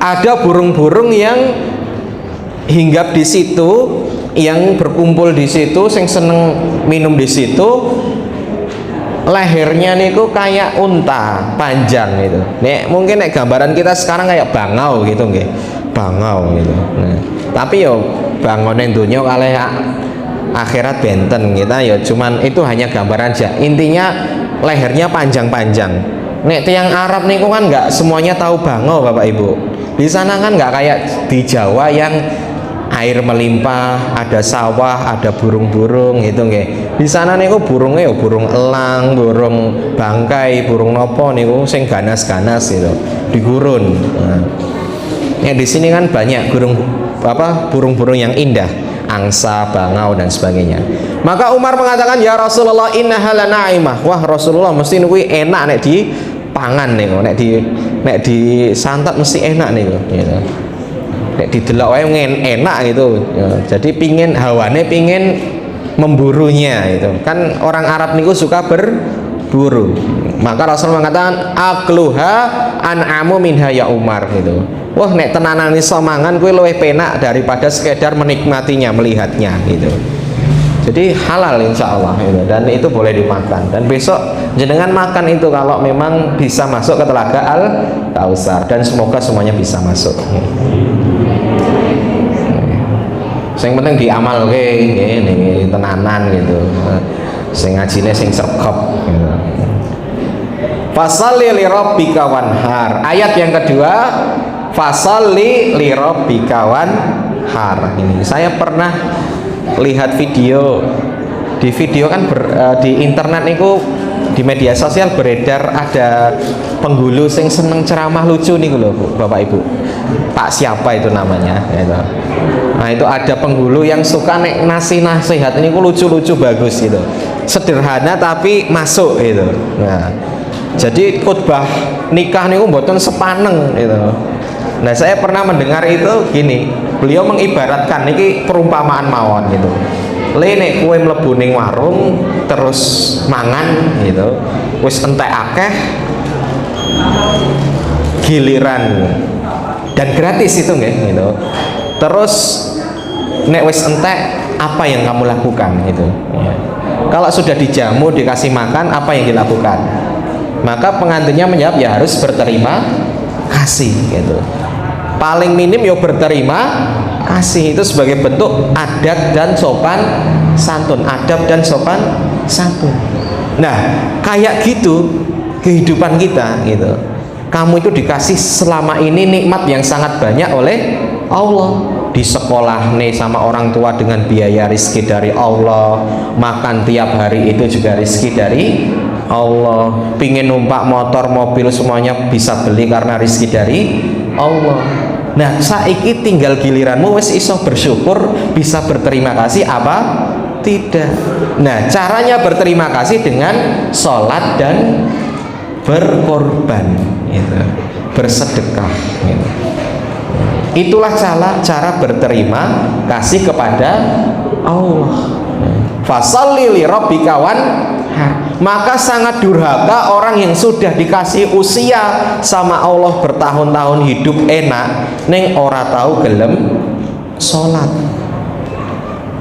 A: Ada burung-burung yang hinggap di situ, yang berkumpul di situ, yang seneng minum di situ. lehernya niku kayak unta panjang gitu. Mungkin gambaran kita sekarang kayak bangau gitu nggih. Bangau gitu. Nah, tapi yo bangone donya kalih akhirat benten kita ya cuman itu hanya gambaran aja. Intinya lehernya panjang-panjang. Nek tiang Arab niku kan nggak semuanya tahu bangau Bapak Ibu. Di sana kan nggak kayak di Jawa yang air melimpah, ada sawah, ada burung-burung gitu nggih. Di sana niku burungnya ya burung elang, burung bangkai, burung nopo niku sing ganas-ganas gitu, di gurun. Nah, di sini kan banyak burung-burung yang indah, angsa, bangau dan sebagainya. Maka Umar mengatakan, "Ya Rasulullah, innaha lana'imah." Wah, Rasulullah mesti niku enak nek di pangan niku, nek di santat mesti enak niku gitu. Nek didelok wae enak gitu. Ya, jadi hawane pingin memburunya itu. Kan orang Arab niku suka berburu. Maka Rasul mengatakan akluha an'amu minha ya Umar gitu. Wah, nek tenanan iso mangan kuwi luwih penak daripada sekedar menikmatinya, melihatnya gitu. Jadi halal insya Allah gitu. Dan itu boleh dimakan. Dan besok jenengan makan itu kalau memang bisa masuk ke Telaga Al-Kautsar, dan semoga semuanya bisa masuk. Sing penting diamal nggih tenanan gitu. Sing ngajine sing sregep gitu. Fasalli li rabbika wanhar. Ayat yang kedua, fasalli li rabbika wanhar. Ini saya pernah lihat video. Di video kan di internet niku, di media sosial beredar ada penghulu sing seneng ceramah lucu nih lho Bapak Ibu. Pak siapa itu namanya gitu. Nah itu ada penghulu yang suka nek nasihat ini lucu-lucu bagus gitu, sederhana tapi masuk gitu. Nah jadi khutbah nikah niku mboten sepaneng gitu. Nah saya pernah mendengar itu gini, beliau mengibaratkan niki perumpamaan mawon gitu. Le nek kowe mlebu ning warung terus mangan gitu, wis entek akeh giliran dan gratis itu nggih gitu. Terus nek wis entek apa yang kamu lakukan gitu ya. Kalau sudah dijamu dikasih makan apa yang dilakukan? Maka pengantinnya menjawab ya harus berterima kasih gitu. Paling minim ya berterima kasih, itu sebagai bentuk adat dan sopan santun, adab dan sopan santun. Nah kayak gitu kehidupan kita gitu. Kamu itu dikasih selama ini nikmat yang sangat banyak oleh Allah. Di sekolah nih sama orang tua dengan biaya rizki dari Allah, makan tiap hari itu juga rizki dari Allah, pingin numpak motor mobil semuanya bisa beli karena rizki dari Allah. Nah saiki tinggal giliranmu wis iso bersyukur, bisa berterima kasih apa tidak. Nah caranya berterima kasih dengan sholat dan berkorban gitu, bersedekah gitu. Itulah cara berterima kasih kepada Allah. Fasalli li rabbika wanhar. Maka sangat durhaka orang yang sudah dikasih usia sama Allah bertahun-tahun hidup enak neng ora tahu gelem sholat.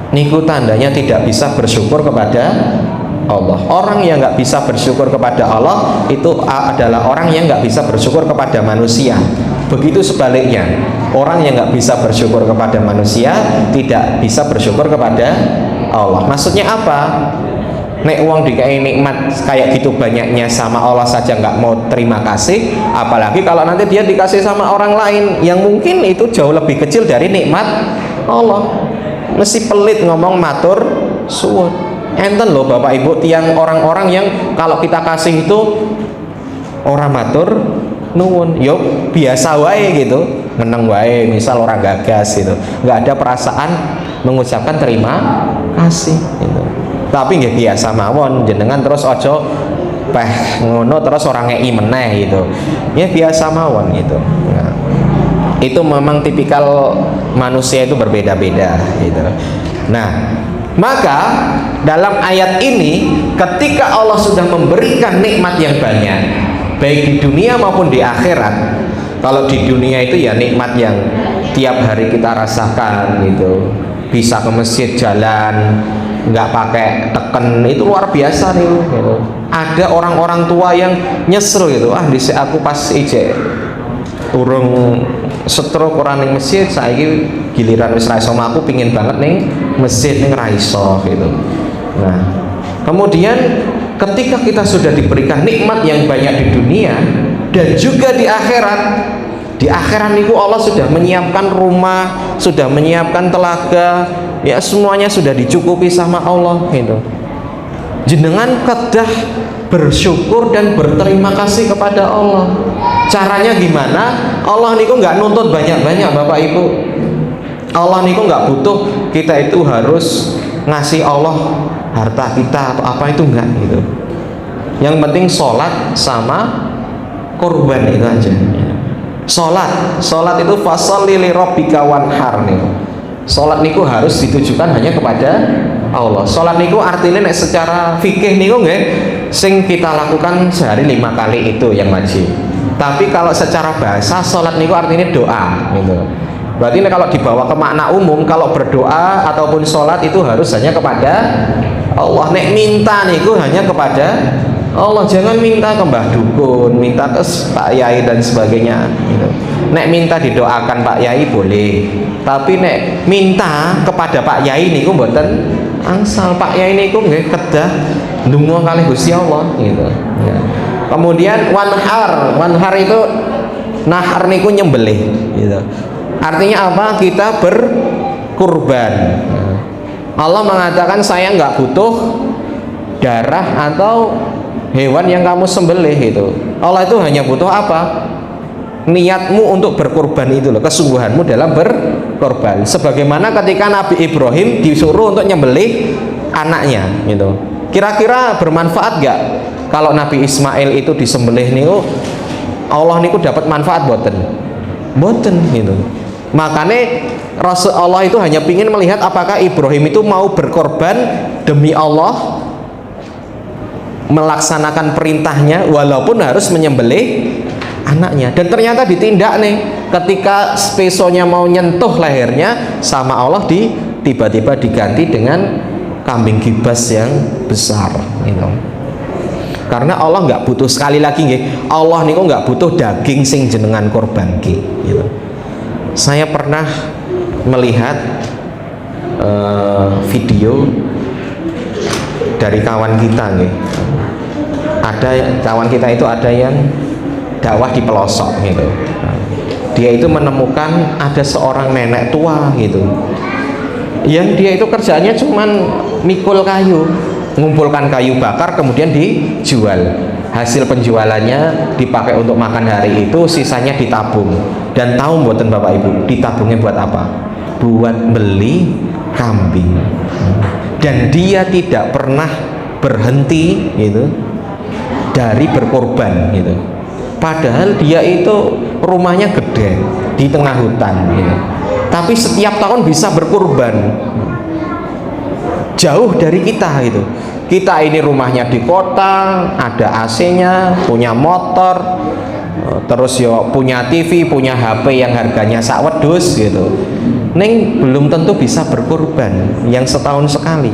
A: Niku tandanya tidak bisa bersyukur kepada Allah. Orang yang nggak bisa bersyukur kepada Allah itu adalah orang yang nggak bisa bersyukur kepada manusia. Begitu sebaliknya, orang yang nggak bisa bersyukur kepada manusia tidak bisa bersyukur kepada Allah. Maksudnya apa? Nek uang dikai nikmat kayak gitu banyaknya sama Allah saja nggak mau terima kasih, apalagi kalau nanti dia dikasih sama orang lain yang mungkin itu jauh lebih kecil dari nikmat Allah. Mesti pelit ngomong matur suwun. Enten loh Bapak Ibu tiang orang-orang yang kalau kita kasih itu orang matur nuwun, yuk biasa wae gitu, meneng wae, misal orang gagas gitu, nggak ada perasaan mengucapkan terima kasih gitu. Tapi nggak biasa mawon jenengan terus ojo peh ngono terus orang ngei meneh gitu ya, biasa mawon gitu. Nah, itu memang tipikal manusia itu berbeda-beda gitu. Nah maka dalam ayat ini ketika Allah sudah memberikan nikmat yang banyak baik di dunia maupun di akhirat, kalau di dunia itu ya nikmat yang tiap hari kita rasakan gitu, bisa ke masjid jalan, nggak pakai teken, itu luar biasa nih gitu. Ada orang-orang tua yang nyesel gitu, dhisik aku pas ijek urung stroke orang ning masjid, saiki giliran wis ra iso aku pingin banget ning masjid ning ra iso gitu. Nah, kemudian ketika kita sudah diberikan nikmat yang banyak di dunia dan juga di akhirat niku Allah sudah menyiapkan rumah, sudah menyiapkan telaga, ya semuanya sudah dicukupi sama Allah gitu. Jenengan kedah bersyukur dan berterima kasih kepada Allah. Caranya gimana? Allah niku nggak nuntut banyak-banyak Bapak Ibu. Allah niku nggak butuh kita itu harus ngasih Allah harta kita atau apa, itu enggak gitu. Yang penting sholat sama kurban itu aja. Sholat itu fasholli li rabbika wanhar nih. Sholat niku harus ditujukan hanya kepada Allah. Sholat niku artinya nek secara fikih niku nggih sing kita lakukan sehari 5 kali itu yang wajib. Tapi kalau secara bahasa sholat niku artinya doa gitu. Berarti kalau dibawa ke makna umum, kalau berdoa ataupun sholat itu harus hanya kepada Allah. Nek minta niku hanya kepada Allah, jangan minta ke mbah dukun, minta ke Pak Yai dan sebagainya gitu. Nek minta didoakan Pak Yai boleh, tapi nek minta kepada Pak Yai niku mboten angsal. Pak Yai niku nggih kedah ndonga kalih Gusti Allah gitu ya. Kemudian wanhar itu nahar niku nyembelih gitu. Artinya apa? Kita berkurban. Allah mengatakan saya nggak butuh darah atau hewan yang kamu sembelih itu. Allah itu hanya butuh apa? Niatmu untuk berkorban itu loh, kesungguhanmu dalam berkorban. Sebagaimana ketika Nabi Ibrahim disuruh untuk nyembelih anaknya gitu. Kira-kira bermanfaat gak kalau Nabi Ismail itu disembelih niku? Allah niku dapat manfaat boten gitu. Makanya Rasulullah itu hanya ingin melihat apakah Ibrahim itu mau berkorban demi Allah, melaksanakan perintahnya walaupun harus menyembelih anaknya. Dan ternyata ditindak nih, ketika pesonya mau nyentuh lehernya sama Allah tiba-tiba diganti dengan kambing gibas yang besar gitu. Karena Allah nggak butuh, sekali lagi nggih, Allah niku nggak butuh daging sing jenengan korban gitu. Saya pernah melihat video dari kawan kita nih. Ada kawan kita itu ada yang dakwah di pelosok gitu. Dia itu menemukan ada seorang nenek tua gitu, yang dia itu kerjanya cuman mikul kayu, ngumpulkan kayu bakar kemudian dijual. Hasil penjualannya dipakai untuk makan hari itu, sisanya ditabung. Dan tahu mboten Bapak Ibu, ditabungnya buat apa? Buat beli kambing. Dan dia tidak pernah berhenti gitu dari berkorban gitu. Padahal dia itu rumahnya gede di tengah hutan gitu. Tapi setiap tahun bisa berkorban. Jauh dari kita gitu. Kita ini rumahnya di kota, ada AC-nya, punya motor, terus yo punya TV, punya HP yang harganya sak wedhus gitu. Ning belum tentu bisa berkorban yang setahun sekali.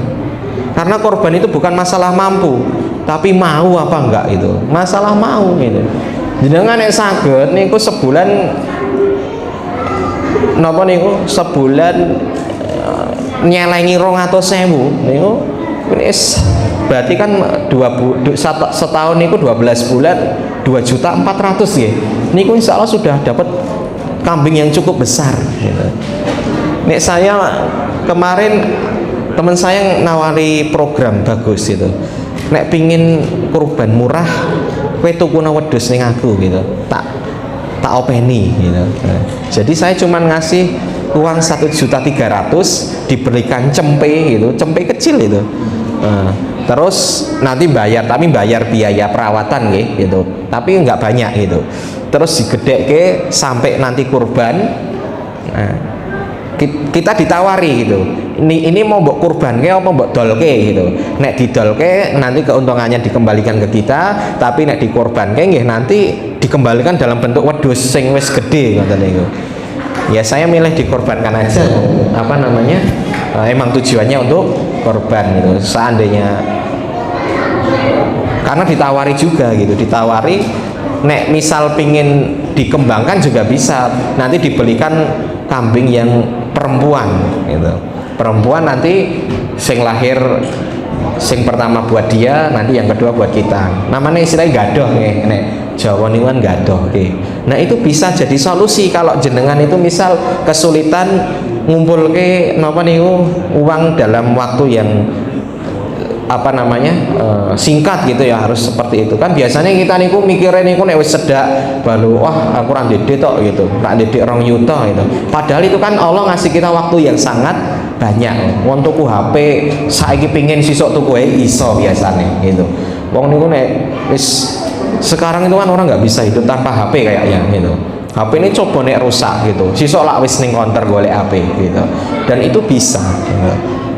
A: Karena korban itu bukan masalah mampu, tapi mau apa enggak itu. Masalah mau gitu. Jenengan nek saged niku sebulan napa niku sebulan nyelengi 200.000 niku wis berarti kan setahun niku 12 bulan 2.400.000 ya. Niku insyaallah sudah dapat kambing yang cukup besar gitu. Nek saya kemarin teman saya nawari program bagus gitu. Nek pingin kurban murah, kowe tukuna wedhus ning aku gitu. Tak openi gitu. Jadi saya cuman ngasih uang 1.300.000 diberikan cempe gitu, cempe kecil itu. Terus nanti bayar, tapi bayar biaya perawatan gitu. Tapi nggak banyak gitu. Terus digedhekke sampai nanti kurban. Nah, kita ditawari gitu. Ini mau mbok kurbanke apa mbok dolke gitu. Nek didolke nanti keuntungannya dikembalikan ke kita, tapi nek dikorbanke nggih nanti dikembalikan dalam bentuk wedhus sing wis gede ngoten niku. Ya saya milih dikorbankan aja. Apa namanya? Emang tujuannya untuk korban gitu. Seandainya, karena ditawari juga gitu, ditawari nek misal pingin dikembangkan juga bisa, nanti dibelikan kambing yang perempuan gitu. Perempuan nanti sing lahir, sing pertama buat dia, nanti yang kedua buat kita. Namanya istilahnya gadoh nek Jawa nih kan gadoh. Nah itu bisa jadi solusi kalau jenengan itu misal kesulitan ngumpul ke napa niku uang dalam waktu yang apa namanya singkat gitu ya, harus seperti itu kan. Biasanya kita niku mikirin niku nek wis sedak balu, wah aku ora ndedek tok gitu, tak ndedek 2 juta gitu. Padahal itu kan Allah ngasih kita waktu yang sangat banyak. Wong tuku HP saiki pingin sisuk tuku iso biasanya gitu. Wong niku nek wis sekarang itu kan orang nggak bisa hidup tanpa HP kayaknya gitu. HP ini coba nek rusak gitu, sisuk lak wis ning counter golek HP gitu. Dan itu bisa gitu.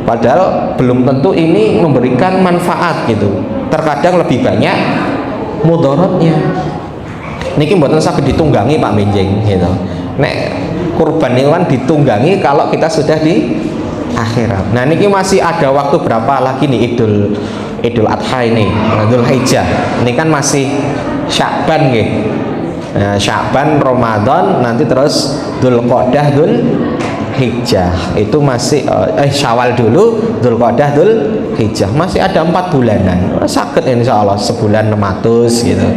A: Padahal belum tentu ini memberikan manfaat gitu. Terkadang lebih banyak mudaratnya. Niki mboten saged ditunggangi Pak Benjing gitu. Nek kurban itu kan ditunggangi kalau kita sudah di akhirat. Nah niki masih ada waktu berapa lagi nih Idul Adha ini, Dzul Hijjah. Ini kan masih Sya'ban nggih. Nah, Sya'ban, Ramadan, nanti terus Dzulqa'dah, Dzul Hijjah. Itu masih Syawal dulu, Dzulqa'dah, Dzul Hijjah. Masih ada 4 bulanan. Sakit insya Allah sebulan 600 gitu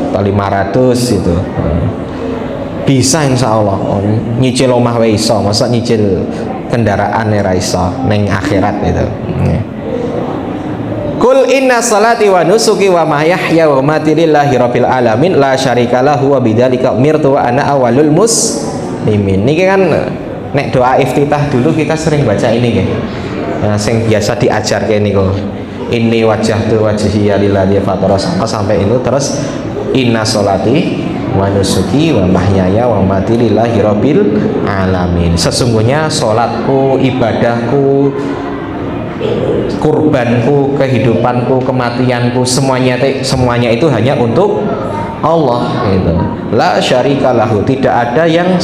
A: atau 500 gitu. Bisa insya Allah. Nyicil omah wae iso, masa nyicil kendaraan ora iso ning akhirat itu. Kul inna salati wa nusuki wa mahyaya wa mamati lillahi rabbil alamin la syarika lahu wa bidzalika umirtu wa ana awwalul muslimin. Niki kan nek doa iftitah dulu kita sering baca ini nggih. Nah, sing biasa diajarke niku. Inni wajjahtu wajhiya lillazi fatara sampai itu terus inna salati wa nusuki wa mahyaya wa mamati lillahi rabbil alamin. Sesungguhnya salatku, ibadahku, kurbanku, kehidupanku, kematianku, semuanya itu hanya untuk Allah gitu. La syarika lahu, tidak ada yang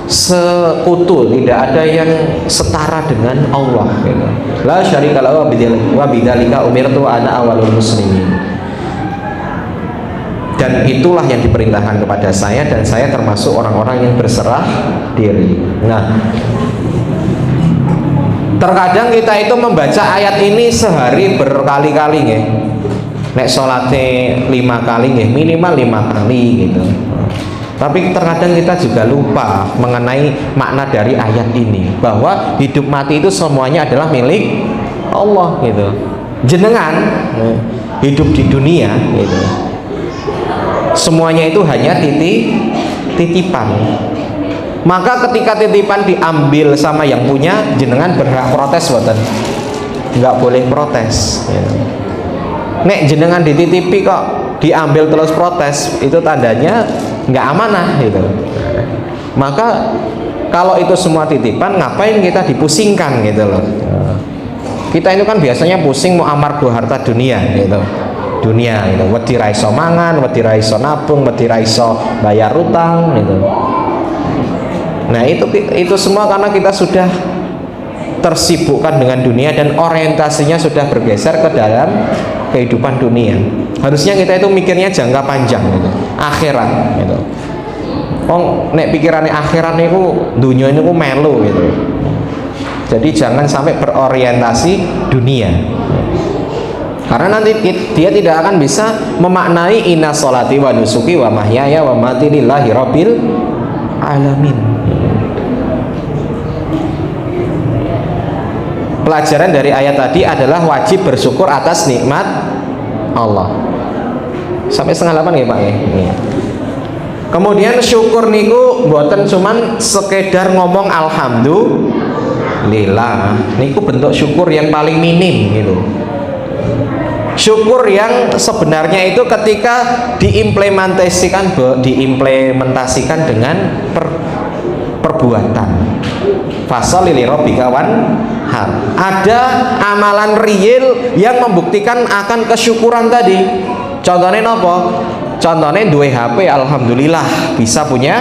A: sekutu, tidak ada yang setara dengan Allah gitu. La syarika lahu wa bidzalika umirtu ana awwalul muslimin. Dan itulah yang diperintahkan kepada saya, dan saya termasuk orang-orang yang berserah diri. Nah, terkadang kita itu membaca ayat ini sehari berkali-kali nggih. Nek salate 5 kali nggih, minimal 5 kali gitu. Tapi terkadang kita juga lupa mengenai makna dari ayat ini, bahwa hidup mati itu semuanya adalah milik Allah gitu. Jenengan hidup di dunia gitu, semuanya itu hanya titipan. Maka ketika titipan diambil sama yang punya, jenengan berhak protes boten? Nggak boleh protes ya. Nek jenengan dititipi kok diambil terus protes, itu tandanya nggak amanah gitu. Maka kalau itu semua titipan, ngapain kita dipusingkan gitu loh. Kita itu kan biasanya pusing mau amarga harta dunia gitu. Dunia gitu, wedi ra iso mangan, wedi ra iso nabung, wedi ra iso bayar utang gitu. Nah itu semua karena kita sudah tersibukkan dengan dunia dan orientasinya sudah bergeser ke dalam kehidupan dunia. Harusnya kita itu mikirnya jangka panjang gitu, akhirat gitu. Nek pikirannya akhirat niku dunia niku melu gitu. Jadi jangan sampai berorientasi dunia. Karena nanti dia tidak akan bisa memaknai inna sholati wa nusuki wa mahyaya wa mamati lillahi rabbil alamin. Pelajaran dari ayat tadi adalah wajib bersyukur atas nikmat Allah. Sampai 7:30 ya Pak ya. Kemudian syukur niku mboten cuman sekedar ngomong alhamdulillah. Niku bentuk syukur yang paling minim gitu. Syukur yang sebenarnya itu ketika diimplementasikan dengan perbuatan. Fasholli li rabbika wanhar. Ada amalan real yang membuktikan akan kesyukuran tadi. Contohnya apa? Contohnya duwe HP, alhamdulillah bisa punya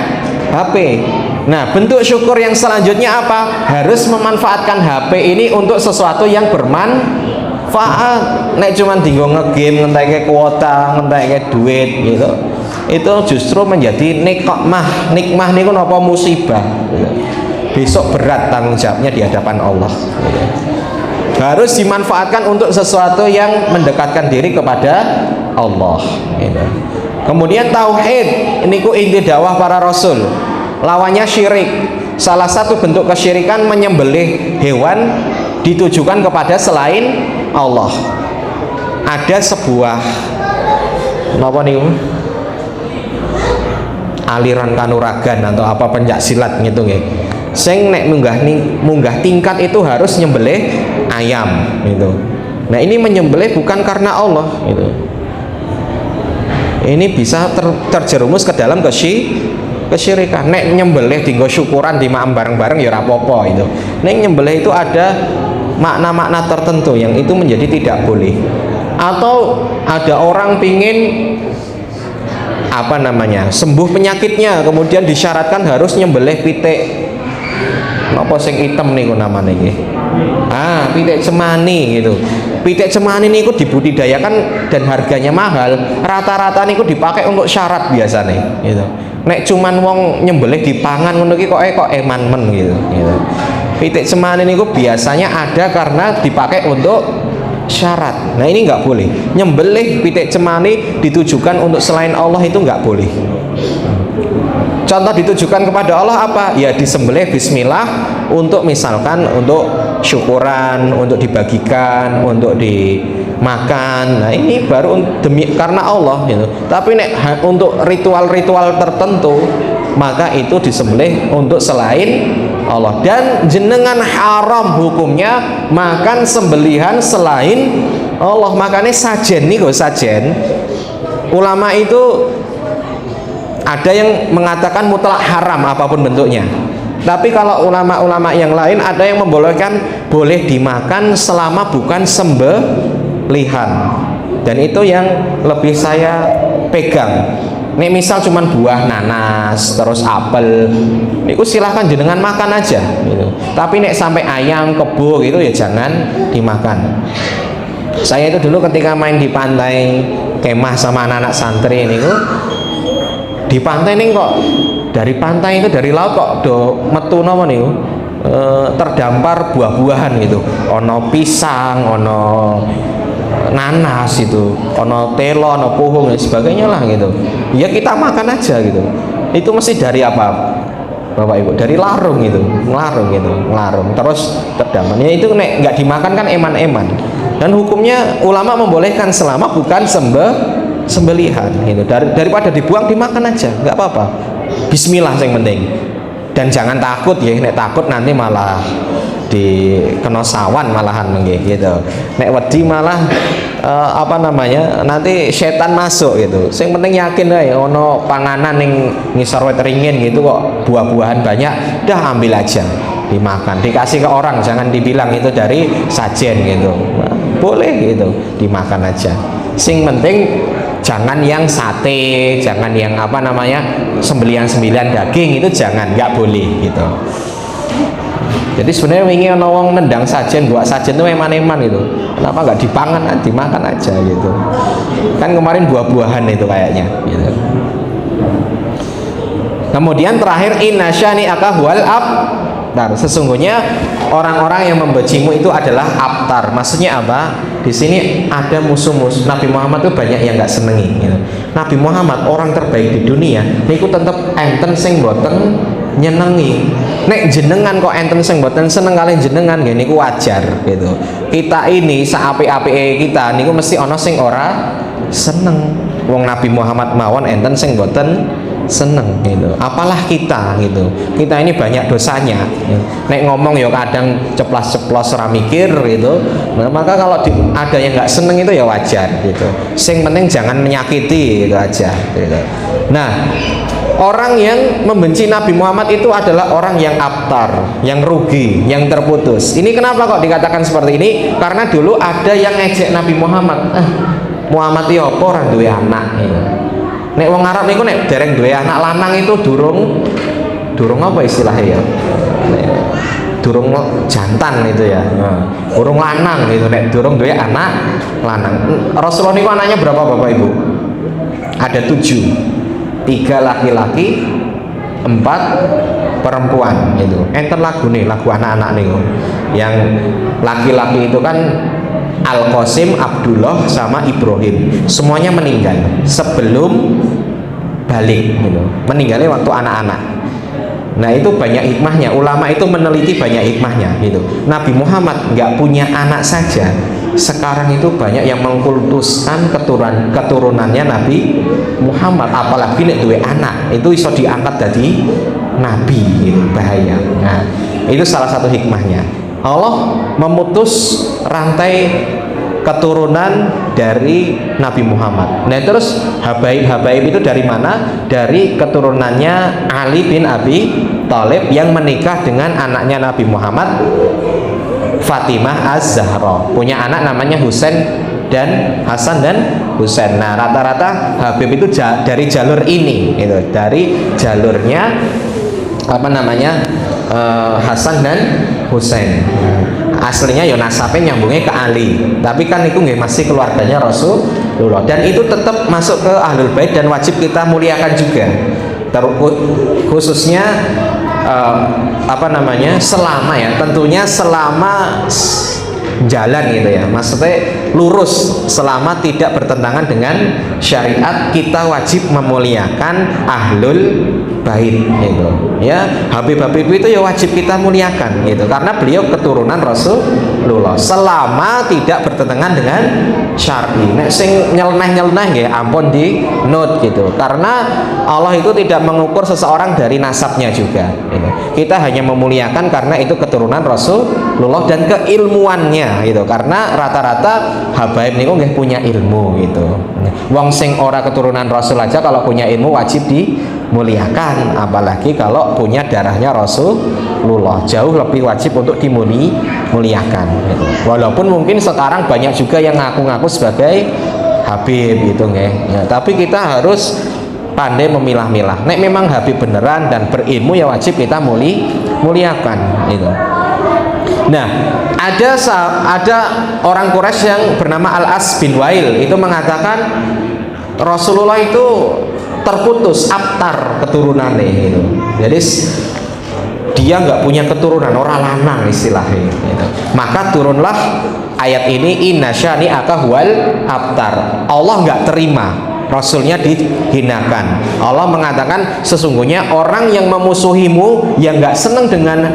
A: HP. Nah, bentuk syukur yang selanjutnya apa? Harus memanfaatkan HP ini untuk sesuatu yang bermanfaat. Nek cuman dinggo ngegame, ngenteke kuota, ngenteke duit gitu, itu justru menjadi nikmah. Nikmah niku napa musibah gitu. Besok berat tanggung jawabnya di hadapan Allah gitu. Harus dimanfaatkan untuk sesuatu yang mendekatkan diri kepada Allah gitu. Kemudian tauhid niku inti dakwah para rasul. Lawannya syirik. Salah satu bentuk kesyirikan menyembelih hewan ditujukan kepada selain Allah. Ada sebuah apa nih, aliran kanuragan atau apa pencak silat gitu nggih. Sing nek munggah tingkat itu harus nyembelih ayam gitu. Nah, ini menyembelih bukan karena Allah gitu. Ini bisa terjerumus ke dalam kesyirikan. Nek nyembelih dinggo syukuran dimakan bareng-bareng ya ora apa-apa itu. Nek nyembelih itu ada makna-makna tertentu yang itu menjadi tidak boleh. Atau ada orang pingin apa namanya, sembuh penyakitnya, kemudian disyaratkan harus nyembelih pitik apa sing item niku namanya nggih. Pitik cemani gitu. Pitik cemani niku dibudidayakan dan harganya mahal. Rata-rata niku dipakai untuk syarat biasanya gitu. Nek cuman wong nyembelih dipangan ngono iki kok eman men gitu. Pitik cemani niku biasanya ada karena dipakai untuk syarat. Nah, ini nggak boleh. Nyembelih pitik cemani ditujukan untuk selain Allah itu nggak boleh. Contoh ditujukan kepada Allah apa? Ya disembelih bismillah untuk misalkan untuk syukuran, untuk dibagikan, untuk dimakan. Nah, ini baru demi karena Allah gitu. Tapi nek untuk ritual-ritual tertentu maka itu disembelih untuk selain Allah, dan jenengan haram hukumnya makan sembelihan selain Allah. Makanya sajen nih kok, sajen ulama itu ada yang mengatakan mutlak haram apapun bentuknya, tapi kalau ulama-ulama yang lain ada yang membolehkan boleh dimakan selama bukan sembelihan, dan itu yang lebih saya pegang. Nih misal cuman buah nanas terus apel, niku silahkan jenengan makan aja gitu. Tapi nek sampai ayam kebo gitu ya jangan dimakan. Saya itu dulu ketika main di pantai kemah sama anak-anak santri niku, di pantai nih kok dari pantai itu dari laut kok do metu napa niku terdampar buah-buahan gitu. Ono pisang, ono nanas itu, ono telo, ono puhung dan sebagainya lah gitu. Ya kita makan aja gitu. Itu mesti dari apa, Bapak Ibu? Dari larung gitu, ngelarung terus terdampar. Ya itu nek nggak dimakan kan eman-eman. Dan hukumnya ulama membolehkan selama bukan sembelihan gitu. Daripada dibuang dimakan aja, nggak apa-apa. Bismillah yang penting. Dan jangan takut ya, nek takut nanti malah dikena sawan malahan gitu. Nek wedi malah apa namanya, nanti setan masuk gitu. Yang penting yakin ya ono panganan yang ngisor wet ringin gitu kok, buah-buahan banyak, dah ambil aja dimakan, dikasih ke orang, jangan dibilang itu dari sajen gitu. Nah, boleh gitu dimakan aja. Sing penting jangan yang sate, jangan yang apa namanya sembelihan daging, itu jangan, nggak boleh gitu. Jadi sebenarnya ingin ono wong nendang sajen, buat sajen itu eman-eman gitu. Kenapa nggak dimakan aja gitu? Kan kemarin buah-buahan itu kayaknya gitu. Kemudian terakhir inasyani akahwal abtar. Sesungguhnya orang-orang yang membencimu itu adalah abtar. Maksudnya apa? Di sini ada musuh-musuh Nabi Muhammad itu banyak yang nggak senengi gitu. Nabi Muhammad orang terbaik di dunia niku tetep enten sing boten nyenengi. Nek jenengan kok enten sing boten seneng kali jenengan nggih niku wajar gitu. Kita ini saapik-apike kita niku mesti ana sing ora seneng. Wong Nabi Muhammad mawon enten sing boten seneng gitu. Apalah kita gitu. Kita ini banyak dosanya. Nek ngomong ya kadang ceplas-ceplos ora mikir gitu. Nah, maka kalau ada yang nggak seneng itu ya wajar gitu. Sing penting jangan menyakiti itu aja gitu. Nah, orang yang membenci Nabi Muhammad itu adalah orang yang abtar, yang rugi, yang terputus. Ini kenapa kok dikatakan seperti ini? Karena dulu ada yang ngejek Nabi Muhammad. Muhammad iki apa ora duwe anak gitu. Nek wong Arab niku nek dereng duwe anak lanang itu durung durung apa istilahnya ya, durung jantan itu ya, durung lanang gitu, nek durung duwe anak lanang. Rasulullah niku anaknya berapa Bapak Ibu? Ada 7, 3 laki-laki, 4 perempuan gitu. Enten lagu nih, lagu anak-anak nih, yang laki-laki itu kan Al-Qasim, Abdullah sama Ibrahim, semuanya meninggal sebelum balik gitu, meninggalnya waktu anak-anak. Nah itu banyak hikmahnya, ulama itu meneliti banyak hikmahnya gitu. Nabi Muhammad nggak punya anak saja, sekarang itu banyak yang mengkultuskan keturunannya Nabi Muhammad, apalagi nek duwe anak itu iso diangkat dari Nabi gitu, bahaya. Nah itu salah satu hikmahnya, Allah memutus rantai keturunan dari Nabi Muhammad. Nah terus Habaib itu dari mana? Dari keturunannya Ali bin Abi Thalib yang menikah dengan anaknya Nabi Muhammad, Fatimah Az-Zahra, punya anak namanya Husain dan Hasan dan Husain. Nah rata-rata Habib itu dari jalur ini gitu, dari jalurnya apa namanya, Hasan dan Husain. Aslinya ya nasabnya nyambungnya ke Ali, tapi kan itu nggak masih keluarganya Rasulullah, dan itu tetap masuk ke Ahlul Bait dan wajib kita muliakan juga, khususnya apa namanya, selama ya, tentunya selama jalan gitu ya, maksudnya lurus, selama tidak bertentangan dengan syariat, kita wajib memuliakan Ahlul Bait gitu ya. Habib-habib itu ya wajib kita muliakan gitu, karena beliau keturunan Rasulullah selama tidak bertentangan dengan syar'i. Nek sing nyeleneh-nyeleneh nggih ampun di note gitu, karena Allah itu tidak mengukur seseorang dari nasabnya juga gitu. Kita hanya memuliakan karena itu keturunan Rasulullah dan keilmuannya gitu, karena rata-rata habaib niku nggih punya ilmu gitu. Wong sing ora keturunan Rasul aja kalau punya ilmu wajib dimuliakan, apalagi kalau punya darahnya Rasulullah, jauh lebih wajib untuk dimuliakan gitu. Walaupun mungkin sekarang banyak juga yang ngaku-ngaku sebagai habib gitu nggih ya, tapi kita harus pandai memilah-milah. Nek memang habib beneran dan berilmu ya wajib kita muliakan gitu. Nah, ada orang Quraisy yang bernama Al-As bin Wail itu mengatakan Rasulullah itu terputus abtar keturunannya gitu. Jadi dia nggak punya keturunan, orang lanang istilahnya gitu. Maka turunlah ayat ini, inna syani'aka huwal abtar. Allah nggak terima Rasulnya dihinakan. Allah mengatakan sesungguhnya orang yang memusuhimu, yang nggak seneng dengan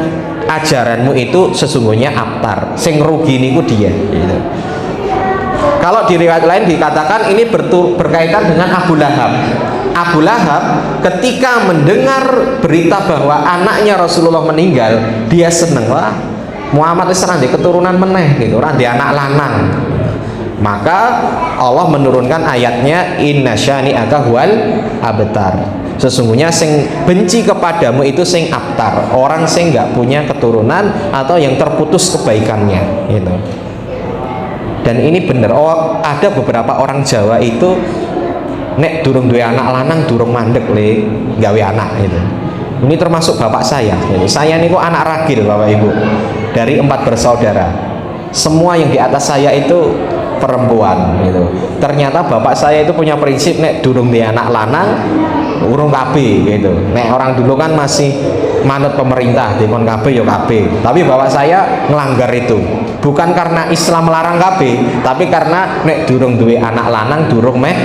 A: ajaranmu itu sesungguhnya abtar, sing rugi niku dia gitu. Kalau di riwayat lain dikatakan ini berkaitan dengan Abu Lahab. Abu Lahab ketika mendengar berita bahwa anaknya Rasulullah meninggal, dia seneng, wah Muhammad wis di keturunan meneh gitu, ora di anak lanang. Maka Allah menurunkan ayatnya inna syani'aka huwal abtar. Sesungguhnya sing benci kepadamu itu sing abtar, orang sing nggak punya keturunan atau yang terputus kebaikannya gitu. Dan ini bener, ada beberapa orang Jawa itu nek durung duwe anak lanang durung mandek le gawe anak gitu. Ini termasuk bapak saya gitu. Saya niku anak ragil Bapak Ibu, dari 4 bersaudara. Semua yang di atas saya itu perempuan gitu. Ternyata bapak saya itu punya prinsip nek durung duwe anak lanang urung KB gitu. Nek orang dulu kan masih manut pemerintah, dikon KB yo KB. Tapi bapak saya ngelanggar itu. Bukan karena Islam melarang KB, tapi karena nek durung duwe anak lanang durung meh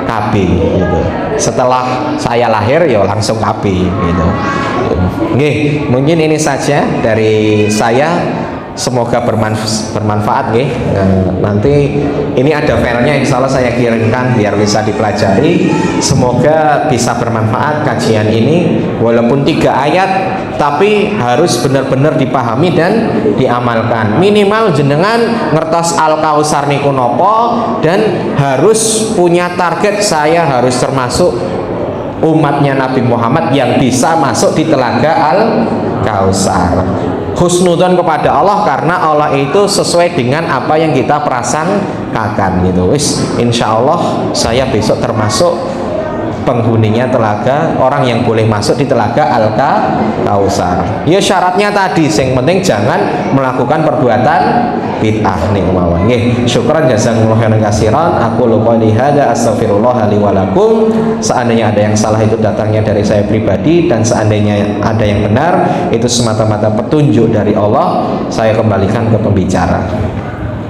A: KB gitu. Setelah saya lahir ya langsung KB gitu. Nggih, mungkin ini saja dari saya. Semoga bermanfaat nggih. Nanti ini ada filenya, insya Allah saya kirimkan biar bisa dipelajari. Semoga bisa bermanfaat kajian ini, walaupun 3 ayat tapi harus benar-benar dipahami dan diamalkan. Minimal jenengan ngertos Al-Kausar niku napa, dan harus punya target, saya harus termasuk umatnya Nabi Muhammad yang bisa masuk di telaga Al-Kausar. Husnudzon kepada Allah, karena Allah itu sesuai dengan apa yang kita prasangkakan gitu. Wis, insya Allah saya besok termasuk penghuninya telaga, orang yang boleh masuk di telaga Al-Kausar. Ya syaratnya tadi, sing penting jangan melakukan perbuatan bid'ah nih mawon. Nggih, syukran jazakumullah khairan katsiran. Aku lupa di hada astaghfirullah li wa lakum. Seandainya ada yang salah itu datangnya dari saya pribadi, dan seandainya ada yang benar itu semata-mata petunjuk dari Allah. Saya kembalikan ke pembicara,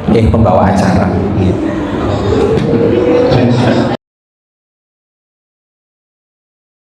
A: pembawa acara. Gitu.